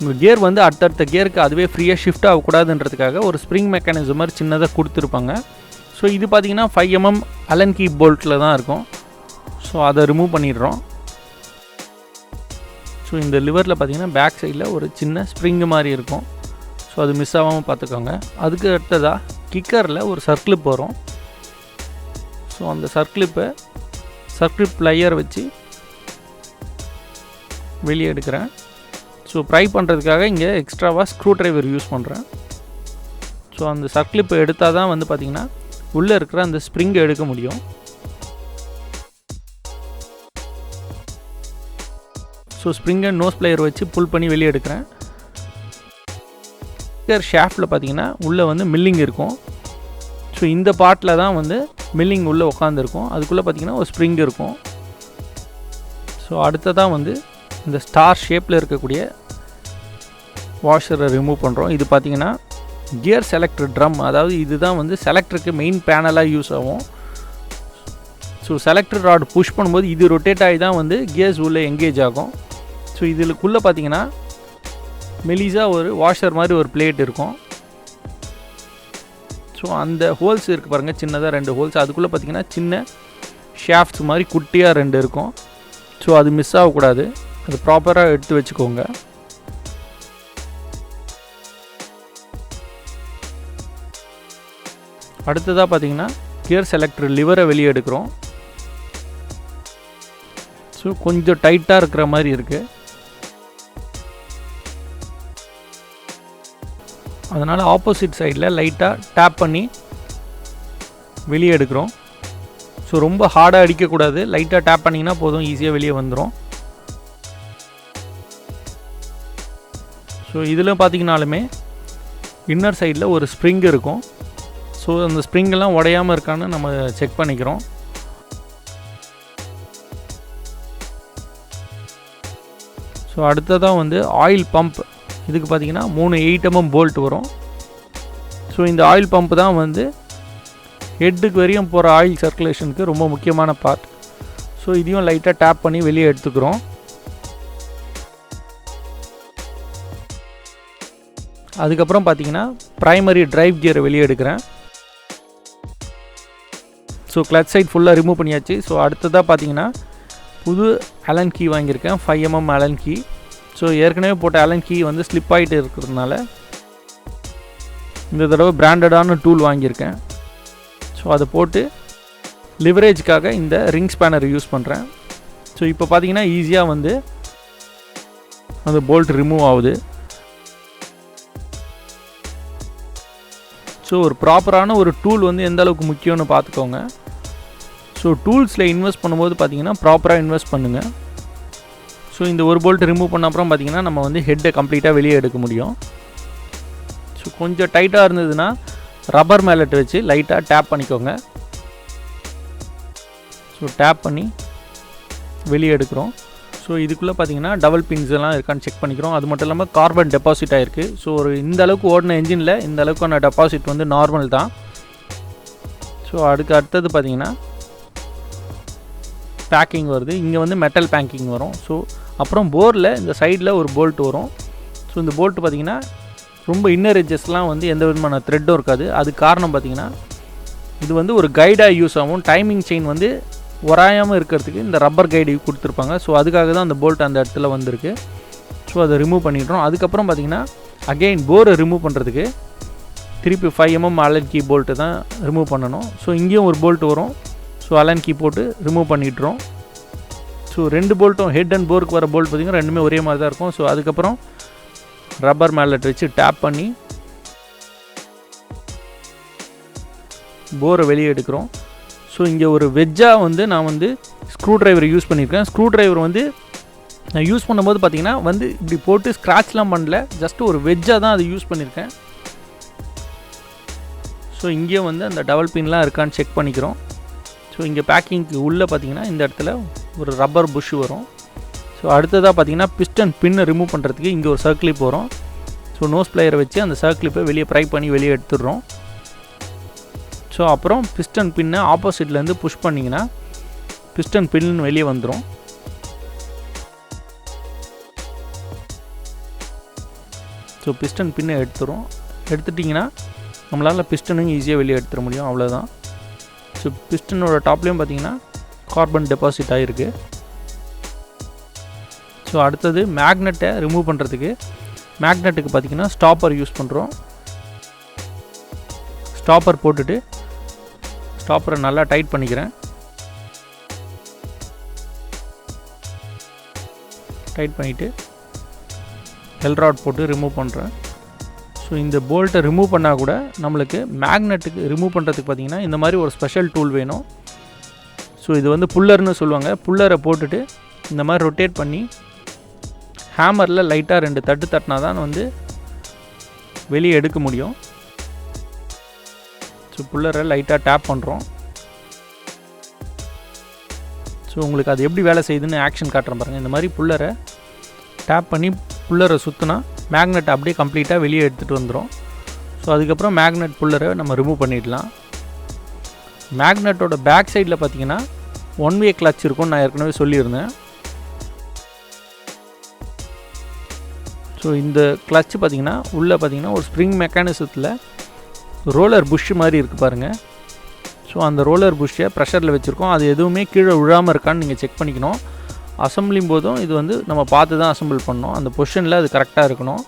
உங்கள் கியர் வந்து அடுத்தடுத்த கியருக்கு அதுவே ஃப்ரீயாக ஷிஃப்ட் ஆகக்கூடாதுன்றதுக்காக ஒரு ஸ்ப்ரிங் மெக்கானிசம் மாதிரி சின்னதாக கொடுத்துருப்பாங்க. ஸோ இது பார்த்திங்கன்னா 5mm அலன் கீ போல்ட்டில் தான் இருக்கும். ஸோ அதை ரிமூவ் பண்ணிடுறோம். ஸோ இந்த லிவரில் பார்த்திங்கன்னா பேக் சைடில் ஒரு சின்ன ஸ்ப்ரிங்கு மாதிரி இருக்கும். ஸோ அது மிஸ் ஆகாமல் பார்த்துக்கோங்க. அதுக்கு அடுத்ததாக கிக்கரில் ஒரு சர்க்ளிப் வரும். ஸோ அந்த சர்க்ளிப் ப்ளையர் வச்சு வெளியே எடுக்கிறேன். ஸோ ப்ரை பண்ணுறதுக்காக இங்கே எக்ஸ்ட்ராவாக ஸ்க்ரூ ட்ரைவர் யூஸ் பண்ணுறேன். ஸோ அந்த சர்க்ளிப்பை எடுத்தால் தான் வந்து பார்த்திங்கன்னா உள்ளே இருக்கிற அந்த ஸ்ப்ரிங்கை எடுக்க முடியும். ஸோ ஸ்ப்ரிங்கை நோஸ் ப்ளையர் வச்சு புல் பண்ணி வெளியே எடுக்கிறேன். கிக்கர் ஷாஃப்டில் பார்த்திங்கன்னா உள்ளே வந்து மில்லிங் இருக்கும். ஸோ இந்த பார்ட்டில் தான் வந்து மில்லிங் உள்ளே உட்காந்துருக்கும். அதுக்குள்ளே பார்த்திங்கன்னா ஒரு ஸ்ப்ரிங் இருக்கும். ஸோ அடுத்ததான் வந்து இந்த ஸ்டார் ஷேப்பில் இருக்கக்கூடிய வாஷரை ரிமூவ் பண்ணுறோம். இது பார்த்திங்கன்னா கியர் செலக்டர் ட்ரம், அதாவது இதுதான் வந்து செலக்டருக்கு மெயின் பேனலாக யூஸ் ஆகும். ஸோ செலக்டர் ராட் புஷ் பண்ணும்போது இது ரொட்டேட் ஆகி தான் வந்து கியர்ஸ் உள்ளே எங்கேஜ் ஆகும். ஸோ இதுக்குள்ளே பார்த்திங்கன்னா மெலிசாக ஒரு வாஷர் மாதிரி ஒரு பிளேட் இருக்கும். ஸோ அந்த ஹோல்ஸ் இருக்குது பாருங்கள், சின்னதாக 2 ஹோல்ஸ், அதுக்குள்ளே பார்த்திங்கன்னா சின்ன ஷாஃப்ட்ஸ் மாதிரி குட்டியாக 2 இருக்கும். ஸோ அது மிஸ் ஆகக்கூடாது, அது ப்ராப்பராக எடுத்து வச்சுக்கோங்க. அடுத்ததாக பார்த்திங்கன்னா கியர் செலக்டர் லிவரை வெளியே எடுக்கிறோம். ஸோ கொஞ்சம் டைட்டாக இருக்கிற மாதிரி இருக்குது, அதனால் ஆப்போசிட் சைடில் லைட்டாக டேப் பண்ணி வெளியே எடுக்கிறோம். ஸோ ரொம்ப ஹார்டாக அடிக்கக்கூடாது, லைட்டாக டேப் பண்ணிங்கன்னா போதும், ஈஸியாக வெளியே வந்துடும். ஸோ இதில் பார்த்திங்கனாலுமே இன்னர் சைடில் ஒரு ஸ்ப்ரிங் இருக்கும். ஸோ அந்த ஸ்ப்ரிங்கெல்லாம் உடையாமல் இருக்கான்னு நம்ம செக் பண்ணிக்கிறோம். ஸோ அடுத்ததாக வந்து ஆயில் பம்ப், இதுக்கு பார்த்திங்கன்னா 3 8mm போல்ட் வரும். ஸோ இந்த ஆயில் பம்ப் தான் வந்து ஹெட்டுக்கு வரையும் போகிற ஆயில் சர்க்குலேஷனுக்கு ரொம்ப முக்கியமான பார்ட். ஸோ இதையும் லைட்டாக டேப் பண்ணி வெளியே எடுத்துக்கிறோம். அதுக்கப்புறம் பார்த்திங்கன்னா ப்ரைமரி டிரைவ் கியரை வெளியே எடுக்கிறேன். ஸோ கிளச் சைட் ஃபுல்லாக ரிமூவ் பண்ணியாச்சு. ஸோ அடுத்ததாக பார்த்திங்கன்னா புது அலன் கீ வாங்கியிருக்கேன், 5mm அலன் கீ. ஸோ ஏற்கனவே போட்ட அலன் கீ வந்து ஸ்லிப் ஆகிட்டு இருக்கிறதுனால இந்த தடவை பிராண்டடான டூல் வாங்கியிருக்கேன். ஸோ அதை போட்டு லிவரேஜ்க்காக இந்த ரிங் ஸ்பேனர் யூஸ் பண்ணுறேன். ஸோ இப்போ பார்த்தீங்கன்னா ஈஸியாக வந்து அந்த போல்ட் ரிமூவ் ஆகுது. ஸோ ஒரு ப்ராப்பரான ஒரு டூல் வந்து எந்த அளவுக்கு முக்கியம்னு பார்த்துக்கோங்க. ஸோ டூல்ஸில் இன்வெஸ்ட் பண்ணும்போது பார்த்தீங்கன்னா ப்ராப்பராக இன்வெஸ்ட் பண்ணுங்கள். ஸோ இந்த ஒரு போல்ட் ரிமூவ் பண்ண அப்புறம் பார்த்திங்கன்னா நம்ம வந்து ஹெட்டை கம்ப்ளீட்டாக வெளியே எடுக்க முடியும். ஸோ கொஞ்சம் டைட்டாக இருந்ததுன்னா ரப்பர் மேலட் வச்சு லைட்டாக டேப் பண்ணிக்கோங்க. ஸோ டேப் பண்ணி வெளியே எடுக்கிறோம். ஸோ இதுக்குள்ளே பார்த்திங்கன்னா டபுள் பின்ஸ் எல்லாம் இருக்கான்னு செக் பண்ணிக்கிறோம். அது மட்டும் இல்லாமல் கார்பன் டெபாசிட் ஆகிருக்கு. ஸோ ஒரு இந்த அளவுக்கு ஓடின என்ஜினில் இந்த அளவுக்கான டெபாசிட் வந்து நார்மல் தான். ஸோ அதுக்கு அடுத்தது பார்த்திங்கன்னா பேக்கிங் வருது. இங்கே வந்து மெட்டல் பேக்கிங் வரும். ஸோ அப்புறம் போரில் இந்த சைடில் ஒரு போல்ட் வரும். ஸோ இந்த போல்ட்டு பார்த்திங்கன்னா ரொம்ப இன்னர் எட்ஜஸ்லாம் வந்து எந்த விதமான த்ரெட்டும் இருக்காது. அதுக்கு காரணம் பார்த்திங்கன்னா இது வந்து ஒரு கைடாக யூஸ் ஆகும். டைமிங் செயின் வந்து உராயாமல் இருக்கிறதுக்கு இந்த ரப்பர் கைடு கொடுத்துருப்பாங்க. ஸோ அதுக்காக தான் அந்த போல்ட் அந்த இடத்துல வந்திருக்கு. ஸோ அதை ரிமூவ் பண்ணிடுறோம். அதுக்கப்புறம் பார்த்திங்கன்னா அகெயின் போரை ரிமூவ் பண்ணுறதுக்கு திருப்பி 5mm அலன் கீ போல்ட்டு தான் ரிமூவ் பண்ணணும். ஸோ இங்கேயும் ஒரு போல்ட் வரும். ஸோ அலன் கீ போட்டு ரிமூவ் பண்ணிடுறோம். ஸோ 2 போல்ட்டும் ஹெட் அண்ட் போருக்கு வர போல்ட் பார்த்திங்கன்னா ரெண்டுமே ஒரே மாதிரி தான் இருக்கும். ஸோ அதுக்கப்புறம் ரப்பர் மேலட் வச்சு டேப் பண்ணி போரை வெளியே எடுக்கிறோம். ஸோ இங்கே ஒரு வெஜ்ஜாக வந்து நான் வந்து ஸ்க்ரூ ட்ரைவர் யூஸ் பண்ணியிருக்கேன். ஸ்க்ரூ ட்ரைவர் வந்து நான் யூஸ் பண்ணும்போது பார்த்திங்கன்னா வந்து இப்படி போட்டு ஸ்க்ராட்ச்லாம் பண்ணல, ஜஸ்ட்டு ஒரு வெஜ்ஜாக தான் அது யூஸ் பண்ணியிருக்கேன். ஸோ இங்கேயும் வந்து அந்த டபுள் பின்லாம் இருக்கான்னு செக் பண்ணிக்கிறோம். ஸோ இங்கே பேக்கிங்க்கு உள்ளே பார்த்திங்கன்னா இந்த இடத்துல ஒரு ரப்பர் புஷ் வரும். ஸோ அடுத்ததாக பார்த்திங்கன்னா பிஸ்டன் பின்னை ரிமூவ் பண்ணுறதுக்கு இங்கே ஒரு சர்க்கிளிப் வரும். ஸோ நோஸ் பிளேயரை வச்சு அந்த சர்க்கிளிப்பை வெளியே ப்ரை பண்ணி வெளியே எடுத்துடுறோம். ஸோ அப்புறம் பிஸ்டன் பின்னை ஆப்போசிட்லேருந்து புஷ் பண்ணிங்கன்னா பிஸ்டன் பின் வெளியே வந்துடும். ஸோ பிஸ்டன் பின்னை எடுத்துட்டிங்கன்னா நம்மளால் பிஸ்டனும் ஈஸியாக வெளியே எடுத்துட முடியும், அவ்வளோதான். ஸோ பிஸ்டனோட டாப்லேயும் பார்த்திங்கன்னா கார்பன் டெபாசிட் ஆகிருக்கு. ஸோ அடுத்தது மேக்னெட்டை ரிமூவ் பண்ணுறதுக்கு மேக்னெட்டுக்கு பார்த்திங்கன்னா ஸ்டாப்பர் யூஸ் பண்ணுறோம். ஸ்டாப்பர் போட்டுட்டு ஸ்டாப்பரை நல்லா டைட் பண்ணிக்கிறேன். டைட் பண்ணிவிட்டு எல்ராட் போட்டு ரிமூவ் பண்ணுறேன். ஸோ இந்த போல்ட்டை ரிமூவ் பண்ணால் கூட நம்மளுக்கு மேக்னெட்டுக்கு ரிமூவ் பண்ணுறதுக்கு பார்த்திங்கன்னா இந்த மாதிரி ஒரு ஸ்பெஷல் டூல் வேணும். ஸோ இது வந்து புல்லர்னு சொல்லுவாங்க. புல்லரை போட்டுட்டு இந்த மாதிரி ரொட்டேட் பண்ணி ஹேமரில் லைட்டாக 2 தட்டு தட்டினா தான் வந்து வெளியே எடுக்க முடியும். ஸோ புல்லரை லைட்டாக டேப் பண்ணுறோம். ஸோ உங்களுக்கு அது எப்படி வேலை செய்யுதுன்னு ஆக்ஷன் காட்டுறேன் பாருங்கள். இந்த மாதிரி புல்லரை டேப் பண்ணி புல்லரை சுற்றினா மேக்னெட் அப்படியே கம்ப்ளீட்டாக வெளியே எடுத்துகிட்டு வந்துடும். ஸோ அதுக்கப்புறம் மேக்னெட் புல்லரை நம்ம ரிமூவ் பண்ணிடலாம். மேக்னெட்டோட பேக் சைடில் பார்த்தீங்கன்னா 1 வே கிளச் இருக்கும்னு நான் ஏற்கனவே சொல்லியிருந்தேன். ஸோ இந்த கிளச்சு பார்த்திங்கன்னா உள்ளே பார்த்திங்கன்னா ஒரு ஸ்ப்ரிங் மெக்கானிசத்தில் ரோலர் புஷ் மாதிரி இருக்குது பாருங்கள். ஸோ அந்த ரோலர் புஷ்ஷை ப்ரெஷரில் வச்சுருக்கோம். அது எதுவுமே கீழே விழாமல் இருக்கான்னு நீங்கள் செக் பண்ணிக்கணும். அசம்பிளிங் போதும் இது வந்து நம்ம பார்த்து தான் அசம்பிள் பண்ணணும். அந்த பொசிஷனில் அது கரெக்டாக இருக்கணும்.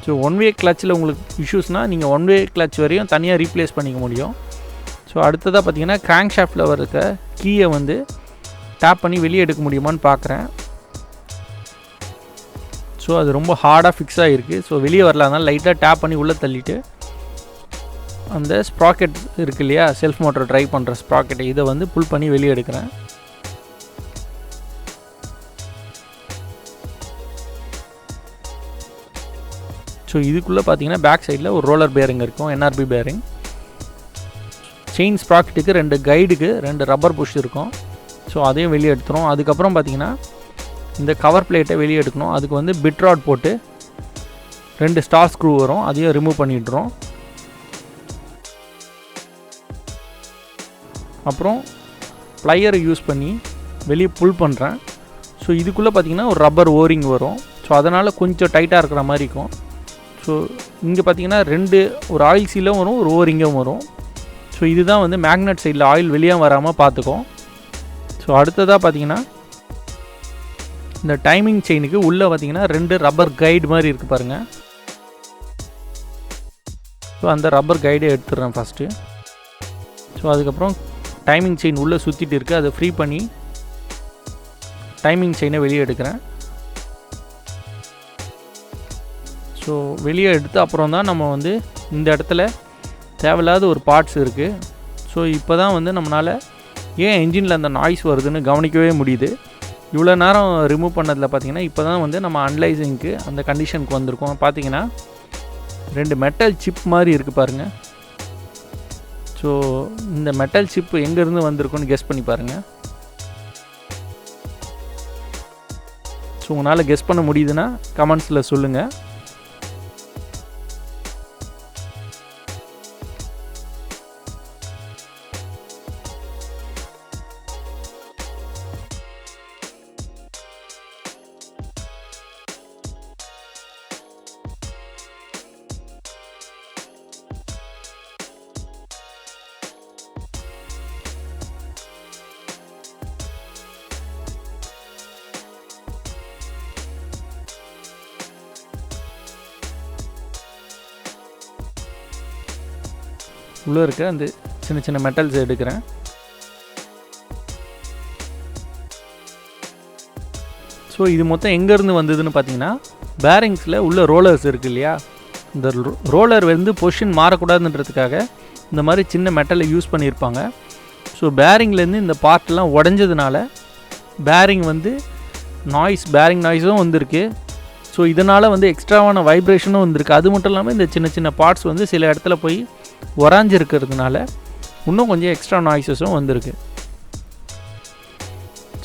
ஸோ 1 வே கிளச்சில் உங்களுக்கு இஷ்யூஸ்னால் நீங்கள் 1 வே கிளச் வரையும் தனியாக ரீப்ளேஸ் பண்ணிக்க முடியும். ஸோ அடுத்ததாக பார்த்திங்கன்னா கிராங்க் ஷாஃப்டில் இருக்க கீயை வந்து டேப் பண்ணி வெளியே எடுக்க முடியுமான்னு பார்க்குறேன். ஸோ அது ரொம்ப ஹார்டாக ஃபிக்ஸ் ஆகிருக்கு. ஸோ வெளியே வரல, அதனால் லைட்டாக டேப் பண்ணி உள்ளே தள்ளிட்டு அந்த ஸ்ப்ராக்கெட் இருக்குது இல்லையா, செல்ஃப் மோட்டர் ட்ரைவ் பண்ணுற ஸ்ப்ராக்கெட்டை, இதை வந்து புல் பண்ணி வெளியே எடுக்கிறேன். ஸோ இதுக்குள்ளே பார்த்தீங்கன்னா பேக் சைடில் ஒரு ரோலர் பேரிங் இருக்கும், NRB பேரிங். செயின் ஸ்ப்ராக்கெட்டுக்கு 2 கைடுக்கு 2 ரப்பர் புஷ் இருக்கும். ஸோ அதையும் வெளியே எடுத்துரும். அதுக்கப்புறம் பார்த்தீங்கன்னா இந்த கவர் பிளேட்டை வெளியே எடுக்கணும். அதுக்கு வந்து பிட் ராட் போட்டு 2 ஸ்டார் ஸ்க்ரூ வரும், அதையும் ரிமூவ் பண்ணிடுறோம். அப்புறம் ப்ளையரை யூஸ் பண்ணி வெளியே புல் பண்ணுறேன். ஸோ இதுக்குள்ளே பார்த்திங்கன்னா ஒரு ரப்பர் ஓரிங் வரும். ஸோ அதனால் கொஞ்சம் டைட்டாக இருக்கிற மாதிரி இருக்கும். ஸோ இங்கே பார்த்திங்கன்னா 2 ஒரு ஆயில் சீலும் வரும், ஒரு ஓரிங்கும் வரும். ஸோ இதுதான் வந்து மேக்னெட் சைடில் ஆயில் வெளியே வராமல் பார்த்துக்கும். ஸோ அடுத்ததாக பார்த்திங்கன்னா இந்த டைமிங் செயினுக்கு உள்ளே பார்த்திங்கன்னா 2 ரப்பர் கைடு மாதிரி இருக்குது பாருங்கள். ஸோ அந்த ரப்பர் கைடை எடுத்துடுறேன் ஃபஸ்ட்டு. ஸோ அதுக்கப்புறம் டைமிங் செயின் உள்ளே சுற்றிட்டு இருக்குது, அதை ஃப்ரீ பண்ணி டைமிங் செயினை வெளியே எடுக்கிறேன். ஸோ வெளியே எடுத்து அப்புறம் தான் நம்ம வந்து இந்த இடத்துல தேவையில்லாத ஒரு பார்ட்ஸ் இருக்குது. ஸோ இப்போ தான் வந்து நம்மளால் ஏன் என்ஜினில் அந்த நாய்ஸ் வருதுன்னு கவனிக்கவே முடியுது. இவ்வளோ நேரம் ரிமூவ் பண்ணதில் பார்த்திங்கன்னா இப்போ தான் வந்து நம்ம அனலைசிங்க்கு அந்த கண்டிஷனுக்கு வந்திருக்கோம். பார்த்திங்கன்னா 2 மெட்டல் சிப் மாதிரி இருக்குது பாருங்கள். ஸோ இந்த மெட்டல் சிப் எங்கேருந்து வந்திருக்குன்னு கெஸ் பண்ணி பாருங்கள். ஸோ உங்களால் கெஸ் பண்ண முடியுதுன்னா கமெண்ட்ஸில் சொல்லுங்கள். உள்ளே இருக்க அந்த சின்ன சின்ன மெட்டல்ஸ் எடுக்கிறேன். ஸோ இது மொத்தம் எங்கேருந்து வந்ததுன்னு பார்த்தீங்கன்னா பேரிங்ஸில் உள்ள ரோலர்ஸ் இருக்குது இல்லையா, இந்த ரோலர் வந்து பொசிஷன் மாறக்கூடாதுன்றதுக்காக இந்த மாதிரி சின்ன மெட்டலை யூஸ் பண்ணியிருப்பாங்க. ஸோ பேரிங்லேருந்து இந்த பார்ட்லாம் உடஞ்சதுனால பேரிங் வந்து பேரிங் நாய்ஸும் வந்திருக்கு. ஸோ இதனால் வந்து எக்ஸ்ட்ராவான வைப்ரேஷனும் வந்திருக்கு. அது மட்டும் இல்லாமல் இந்த சின்ன சின்ன பார்ட்ஸ் வந்து சில இடத்துல போய் உராஞ்சிருக்கிறதுனால இன்னும் கொஞ்சம் எக்ஸ்ட்ரா நாய்ஸஸும் வந்திருக்கு.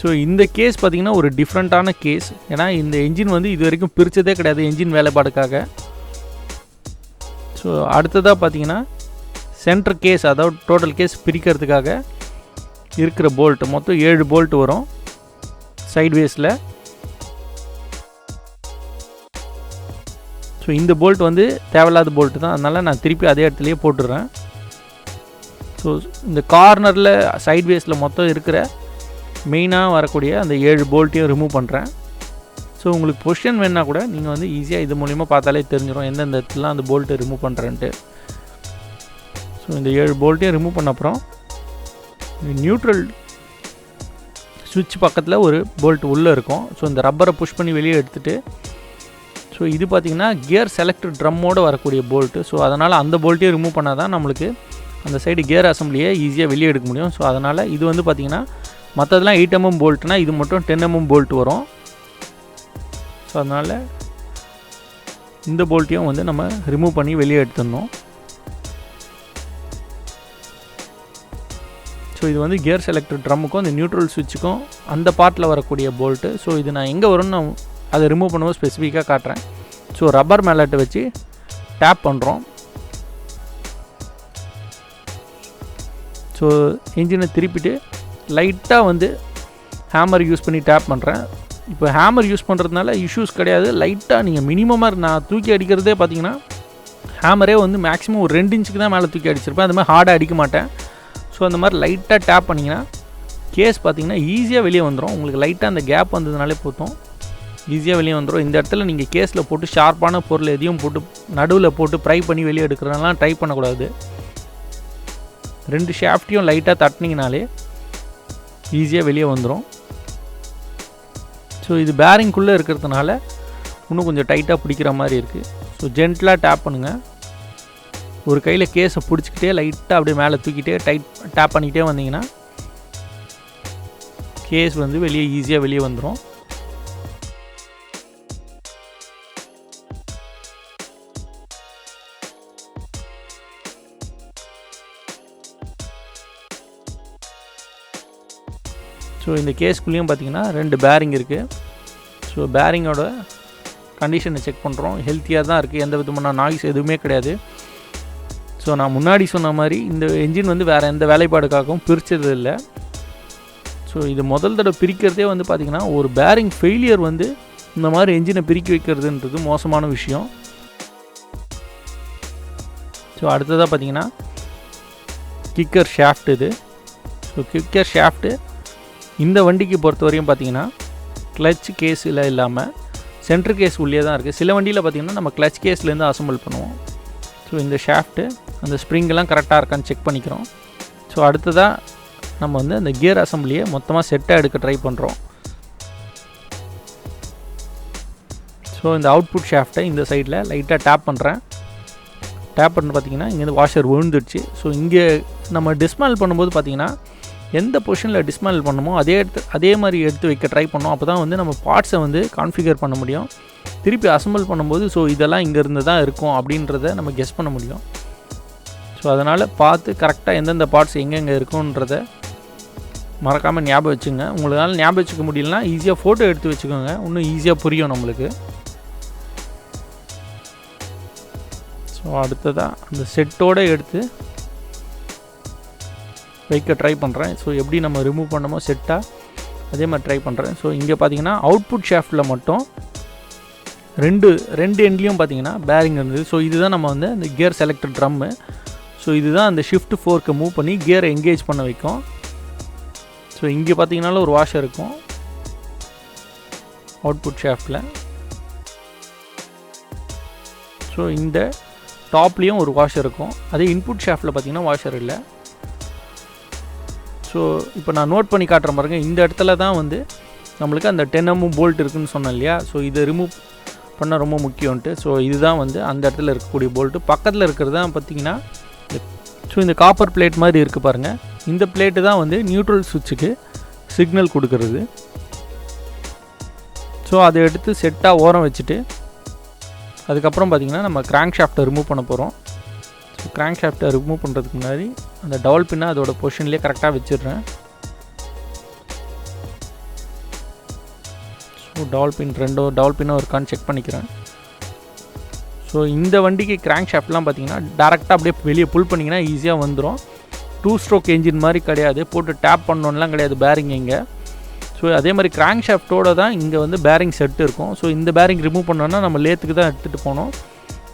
ஸோ இந்த கேஸ் பார்த்திங்கன்னா ஒரு டிஃப்ரெண்ட்டான கேஸ். ஏன்னா இந்த என்ஜின் வந்து இது வரைக்கும் பிரித்ததே கிடையாது என்ஜின் வேலைப்பாடுக்காக. ஸோ அடுத்ததாக பார்த்திங்கன்னா சென்டர் கேஸ், அதாவது டோட்டல் கேஸ் பிரிக்கிறதுக்காக இருக்கிற போல்ட் மொத்தம் 7 போல்ட் வரும் சைட்வேஸில். ஸோ இந்த போல்ட் வந்து தேவையில்லாத போல்ட்டு தான், அதனால் நான் திருப்பி அதே இடத்துலையே போட்டுடுறேன். ஸோ இந்த கார்னரில் சைட்வேஸில் மொத்தம் இருக்கிற மெயினாக வரக்கூடிய அந்த 7 போல்ட்டையும் ரிமூவ் பண்ணுறேன். ஸோ உங்களுக்கு பொசிஷன் வேணால் கூட நீங்கள் வந்து ஈஸியாக இது மூலிமா பார்த்தாலே தெரிஞ்சிடும் எந்தெந்த இடத்துலாம் அந்த போல்ட்டை ரிமூவ் பண்ணுறேன்ட்டு. ஸோ இந்த 7 போல்ட்டையும் ரிமூவ் பண்ண அப்புறம் நியூட்ரல் சுவிட்ச் பக்கத்தில் ஒரு போல்ட் உள்ளே இருக்கும். ஸோ இந்த ரப்பரை புஷ் பண்ணி வெளியே எடுத்துகிட்டு, ஸோ இது பார்த்திங்கன்னா கியர் செலக்டர் ட்ரம்மோடு வரக்கூடிய போல்ட்டு. ஸோ அதனால் அந்த போல்ட்டையும் ரிமூவ் பண்ணால் தான் நம்மளுக்கு அந்த சைடு கியர் அசம்பிளியை ஈஸியாக வெளியே எடுக்க முடியும். ஸோ அதனால் இது வந்து பார்த்திங்கன்னா மற்றதெல்லாம் 8 mm போல்ட்னா இது மட்டும் 10 mm போல்ட் வரும். ஸோ அதனால் இந்த போல்ட்டையும் வந்து நம்ம ரிமூவ் பண்ணி வெளியே எடுத்துடணும். ஸோ இது வந்து கியர் செலக்டர் ட்ரம்முக்கும் அந்த நியூட்ரல் சுவிட்சுக்கும் அந்த பார்ட்டில் வரக்கூடிய போல்ட்டு. ஸோ இது நான் எங்கே வரும்னு நான் அதை ரிமூவ் பண்ணும்போது ஸ்பெசிஃபிக்காக காட்டுறேன். ஸோ ரப்பர் மேலட்டை வச்சு டேப் பண்ணுறோம். ஸோ இன்ஜினை திருப்பிட்டு லைட்டாக வந்து ஹேமர் யூஸ் பண்ணி டேப் பண்ணுறேன். இப்போ ஹேமர் யூஸ் பண்ணுறதுனால இஷ்யூஸ் கிடையாது. லைட்டாக நீங்கள் மினிமமாக நான் தூக்கி அடிக்கிறதே பார்த்தீங்கன்னா ஹேமரே வந்து மேக்ஸிமம் ஒரு 2 இன்ச்சுக்கு தான் மேலே தூக்கி அடிச்சிருப்பேன். அந்த மாதிரி ஹார்டாக அடிக்க மாட்டேன். ஸோ அந்த மாதிரி லைட்டாக டேப் பண்ணிங்கன்னா கேஸ் பார்த்திங்கன்னா ஈஸியாக வெளியே வந்துடும். உங்களுக்கு லைட்டாக அந்த கேப் வந்ததுனாலே போதும், ஈஸியாக வெளியே வந்துடும். இந்த இடத்துல நீங்கள் கேஸில் போட்டு ஷார்ப்பான பொருள் எதையும் போட்டு நடுவில் போட்டு ப்ரை பண்ணி வெளியே எடுக்கிறதெல்லாம் ட்ரை பண்ணக்கூடாது. 2 ஷாஃப்ட்டையும் லைட்டாக தட்டினீங்கனாலே ஈஸியாக வெளியே வந்துடும். ஸோ இது பேரிங்குள்ளே இருக்கிறதுனால இன்னும் கொஞ்சம் டைட்டாக பிடிக்கிற மாதிரி இருக்குது. ஸோ ஜென்டலாக டேப் பண்ணுங்கள். ஒரு கையில் கேஸை பிடிச்சிக்கிட்டே லைட்டாக அப்படியே மேலே தூக்கிட்டே டேப் பண்ணிக்கிட்டே வந்தீங்கன்னா கேஸ் வந்து வெளியே ஈஸியாக வெளியே வந்துடும். ஸோ இந்த கேஸ்குள்ளேயும் பார்த்திங்கன்னா 2 பேரிங் இருக்குது. ஸோ பேரிங்கோட கண்டிஷனை செக் பண்ணுறோம். ஹெல்த்தியாக தான் இருக்குது, எந்த விதமான நாய்ஸ் எதுவுமே கிடையாது. ஸோ நான் முன்னாடி சொன்ன மாதிரி இந்த என்ஜின் வந்து வேறு எந்த வேலைப்பாடுக்காகவும் பிரித்தது இல்லை. ஸோ இது முதல் தடவை பிரிக்கிறதே வந்து பார்த்திங்கன்னா ஒரு பேரிங் ஃபெயிலியர் வந்து இந்த மாதிரி என்ஜினை பிரிக்க வைக்கிறதுன்றது மோசமான விஷயம். ஸோ அடுத்ததாக பார்த்திங்கன்னா கிக்கர் ஷாஃப்ட் இது. ஸோ கிக்கர் ஷாஃப்ட்டு இந்த வண்டிக்கு பொறுத்த வரையும் பார்த்திங்கன்னா கிளச் கேஸில் இல்லாமல் சென்ட்ரு கேஸ் உள்ளே தான் இருக்குது. சில வண்டியில் பார்த்திங்கன்னா நம்ம கிளச் கேஸ்லேருந்து அசம்பிள் பண்ணுவோம். ஸோ இந்த ஷாஃப்ட்டு அந்த ஸ்ப்ரிங்கெல்லாம் கரெக்டாக இருக்கான்னு செக் பண்ணிக்கிறோம். ஸோ அடுத்ததாக நம்ம வந்து அந்த கியர் அசம்பிளியை மொத்தமாக செட்டாக எடுக்க ட்ரை பண்ணுறோம். ஸோ இந்த அவுட்புட் ஷாஃப்ட்டை இந்த சைடில் லைட்டாக டேப் பண்ணுறேன். டேப் பண்ணி பார்த்திங்கன்னா இங்கேருந்து வாஷர் விழுந்துடுச்சு. ஸோ இங்கே நம்ம டிஸ்மேல் பண்ணும்போது பார்த்திங்கன்னா எந்த பொசிஷனில் டிஸ்மேல் பண்ணணுமோ அதே மாதிரி எடுத்து வைக்க ட்ரை பண்ணோம். அப்போ தான் வந்து நம்ம பார்ட்ஸை வந்து கான்ஃபிகர் பண்ண முடியும். திருப்பி அசம்பிள் பண்ணும்போது ஸோ இதெல்லாம் இங்கேருந்து தான் இருக்கும் அப்படின்றத நம்ம கெஸ் பண்ண முடியும். ஸோ அதனால் பார்த்து கரெக்டாக எந்தெந்த பார்ட்ஸ் எங்கெங்கே இருக்குன்றத மறக்காமல் ஞாபகம் வச்சுங்க. உங்களால் ஞாபகம் வச்சுக்க முடியலனா ஈஸியாக ஃபோட்டோ எடுத்து வச்சுக்கோங்க, இன்னும் ஈஸியாக புரியும் நம்மளுக்கு. ஸோ அடுத்ததாக அந்த செட்டோடு எடுத்து வைக்க ட்ரை பண்ணுறேன். ஸோ எப்படி நம்ம ரிமூவ் பண்ணமோ செட்டாக அதே மாதிரி ட்ரை பண்ணுறேன். ஸோ இங்கே பார்த்தீங்கன்னா அவுட்புட் ஷாஃப்ட்டில் மட்டும் ரெண்டு எண்ட்லேயும் பார்த்தீங்கன்னா பேரிங் இருந்தது. ஸோ இதுதான் நம்ம வந்து அந்த கியர் செலக்டர் ட்ரம்மு. ஸோ இதுதான் அந்த ஷிஃப்ட் ஃபோர்க்கை மூவ் பண்ணி கியரை எங்கேஜ் பண்ண வைக்கும். ஸோ இங்கே பார்த்தீங்கன்னாலும் ஒரு வாஷர் இருக்கும் அவுட்புட் ஷாஃப்ட்டில். ஸோ இந்த டாப்லேயும் ஒரு வாஷர் இருக்கும். அதே இன்புட் ஷாஃப்ட்டில் பார்த்தீங்கன்னா வாஷர் இல்லை. ஸோ இப்போ நான் நோட் பண்ணி காட்டுற பாருங்க, இந்த இடத்துல தான் வந்து நம்மளுக்கு அந்த 10mm போல்ட் இருக்குதுன்னு சொன்னேன் இல்லையா. ஸோ இதை ரிமூவ் பண்ண ரொம்ப முக்கியம்ன்ட்டு. ஸோ இதுதான் வந்து அந்த இடத்துல இருக்கக்கூடிய போல்ட்டு. பக்கத்தில் இருக்கிறது தான் பார்த்திங்கன்னா ஸோ இந்த காப்பர் பிளேட் மாதிரி இருக்குது பாருங்கள். இந்த பிளேட்டு தான் வந்து நியூட்ரல் சுவிட்சுக்கு சிக்னல் கொடுக்கறது. ஸோ அதை எடுத்து செட்டாக ஓரம் வச்சுட்டு அதுக்கப்புறம் பார்த்திங்கன்னா நம்ம கிராங்க் ஷாஃப்ட்டை ரிமூவ் பண்ண போகிறோம். ஸோ கிராங்க் ஷாஃப்ட்டை ரிமூவ் பண்ணுறதுக்கு முன்னாடி அந்த டவல் பின்னை அதோட பொசிஷன்லேயே கரெக்டாக வச்சிடுறேன். ஸோ டவல் பின்னும் இருக்கான்னு செக் பண்ணிக்கிறேன். ஸோ இந்த வண்டிக்கு கிராங்க் ஷாஃப்ட்லாம் பார்த்திங்கன்னா டேரெக்டாக அப்படியே வெளியே புல் பண்ணிங்கன்னா ஈஸியாக வந்துடும். 2 ஸ்ட்ரோக் என்ஜின் மாதிரி கிடையாது, போட்டு டேப் பண்ணோன்னெலாம் கிடையாது பேரிங் இங்கே. ஸோ அதே மாதிரி கிராங்க் ஷாஃப்ட்டோடு தான் இங்கே வந்து பேரிங் செட்டு இருக்கும். ஸோ இந்த பேரிங் ரிமூவ் பண்ணோன்னா நம்ம லேத்துக்கு தான் எடுத்துகிட்டு போகணும்.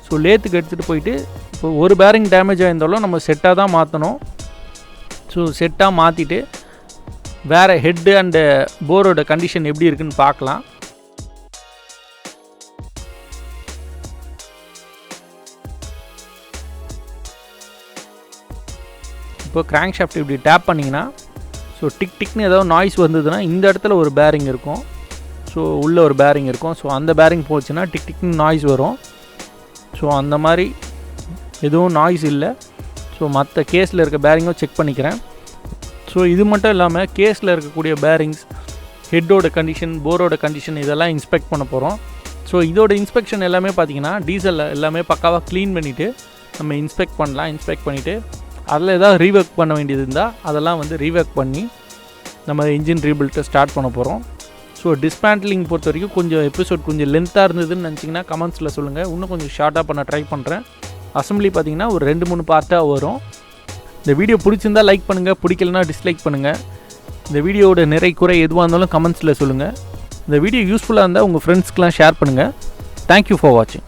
ஸோ லேத்துக்கு எடுத்துகிட்டு போயிட்டு இப்போ ஒரு பேரிங் டேமேஜ் ஆகிருந்தாலும் நம்ம செட்டாக தான் மாற்றணும். ஸோ செட்டாக மாற்றிட்டு வேறு ஹெட்டு அண்டு போரோட கண்டிஷன் எப்படி இருக்குதுன்னு பார்க்கலாம். இப்போ கிராங்க் ஷாஃப்ட் இப்படி டேப் பண்ணிங்கன்னா ஸோ டிக்னு ஏதாவது நாய்ஸ் வந்ததுன்னா இந்த இடத்துல ஒரு பேரிங் இருக்கும். ஸோ உள்ளே ஒரு பேரிங் இருக்கும். ஸோ அந்த பேரிங் போச்சுன்னா டிக்னு நாய்ஸ் வரும். ஸோ அந்த மாதிரி எதுவும் நாய்ஸ் இல்லை. ஸோ மற்ற கேஸில் இருக்க பேரிங்கும் செக் பண்ணிக்கிறேன். ஸோ இது மட்டும் இல்லாமல் கேஸில் இருக்கக்கூடிய பேரிங்ஸ், ஹெட்டோட கண்டிஷன், போரோட கண்டிஷன் இதெல்லாம் இன்ஸ்பெக்ட் பண்ண போகிறோம். ஸோ இதோட இன்ஸ்பெக்ஷன் எல்லாமே பார்த்திங்கன்னா டீசலில் எல்லாமே பக்காவாக க்ளீன் பண்ணிவிட்டு நம்ம இன்ஸ்பெக்ட் பண்ணலாம். இன்ஸ்பெக்ட் பண்ணிவிட்டு அதில் ஏதாவது ரீவொர்க் பண்ண வேண்டியது இருந்தால் அதெல்லாம் வந்து ரீவொர்க் பண்ணி நம்ம இன்ஜின் ரீபில்ட்டை ஸ்டார்ட் பண்ண போகிறோம். ஸோ டிஸ்மேண்ட்லிங் பொறுத்த வரைக்கும் கொஞ்சம் எபிசோட் கொஞ்சம் லென்த்தாக இருந்ததுன்னு நினச்சிங்கன்னா கமெண்ட்ஸில் சொல்லுங்கள். இன்னும் கொஞ்சம் ஷார்ட்டாக பண்ண ட்ரை பண்ணுறேன். அசம்பிளி பார்த்திங்கன்னா ஒரு 2-3 பார்ட்டாக வரும். இந்த வீடியோ பிடிச்சிருந்தால் லைக் பண்ணுங்கள், பிடிக்கலனா டிஸ்லைக் பண்ணுங்கள். இந்த வீடியோவோட நிறை குறை எதுவாக இருந்தாலும் கமெண்ட்ஸில் சொல்லுங்கள். இந்த வீடியோ யூஸ்ஃபுல்லாக இருந்தால் உங்கள் ஃப்ரெண்ட்ஸ்க்கெலாம் ஷேர் பண்ணுங்கள். தேங்க்யூ ஃபார் வாட்சிங்.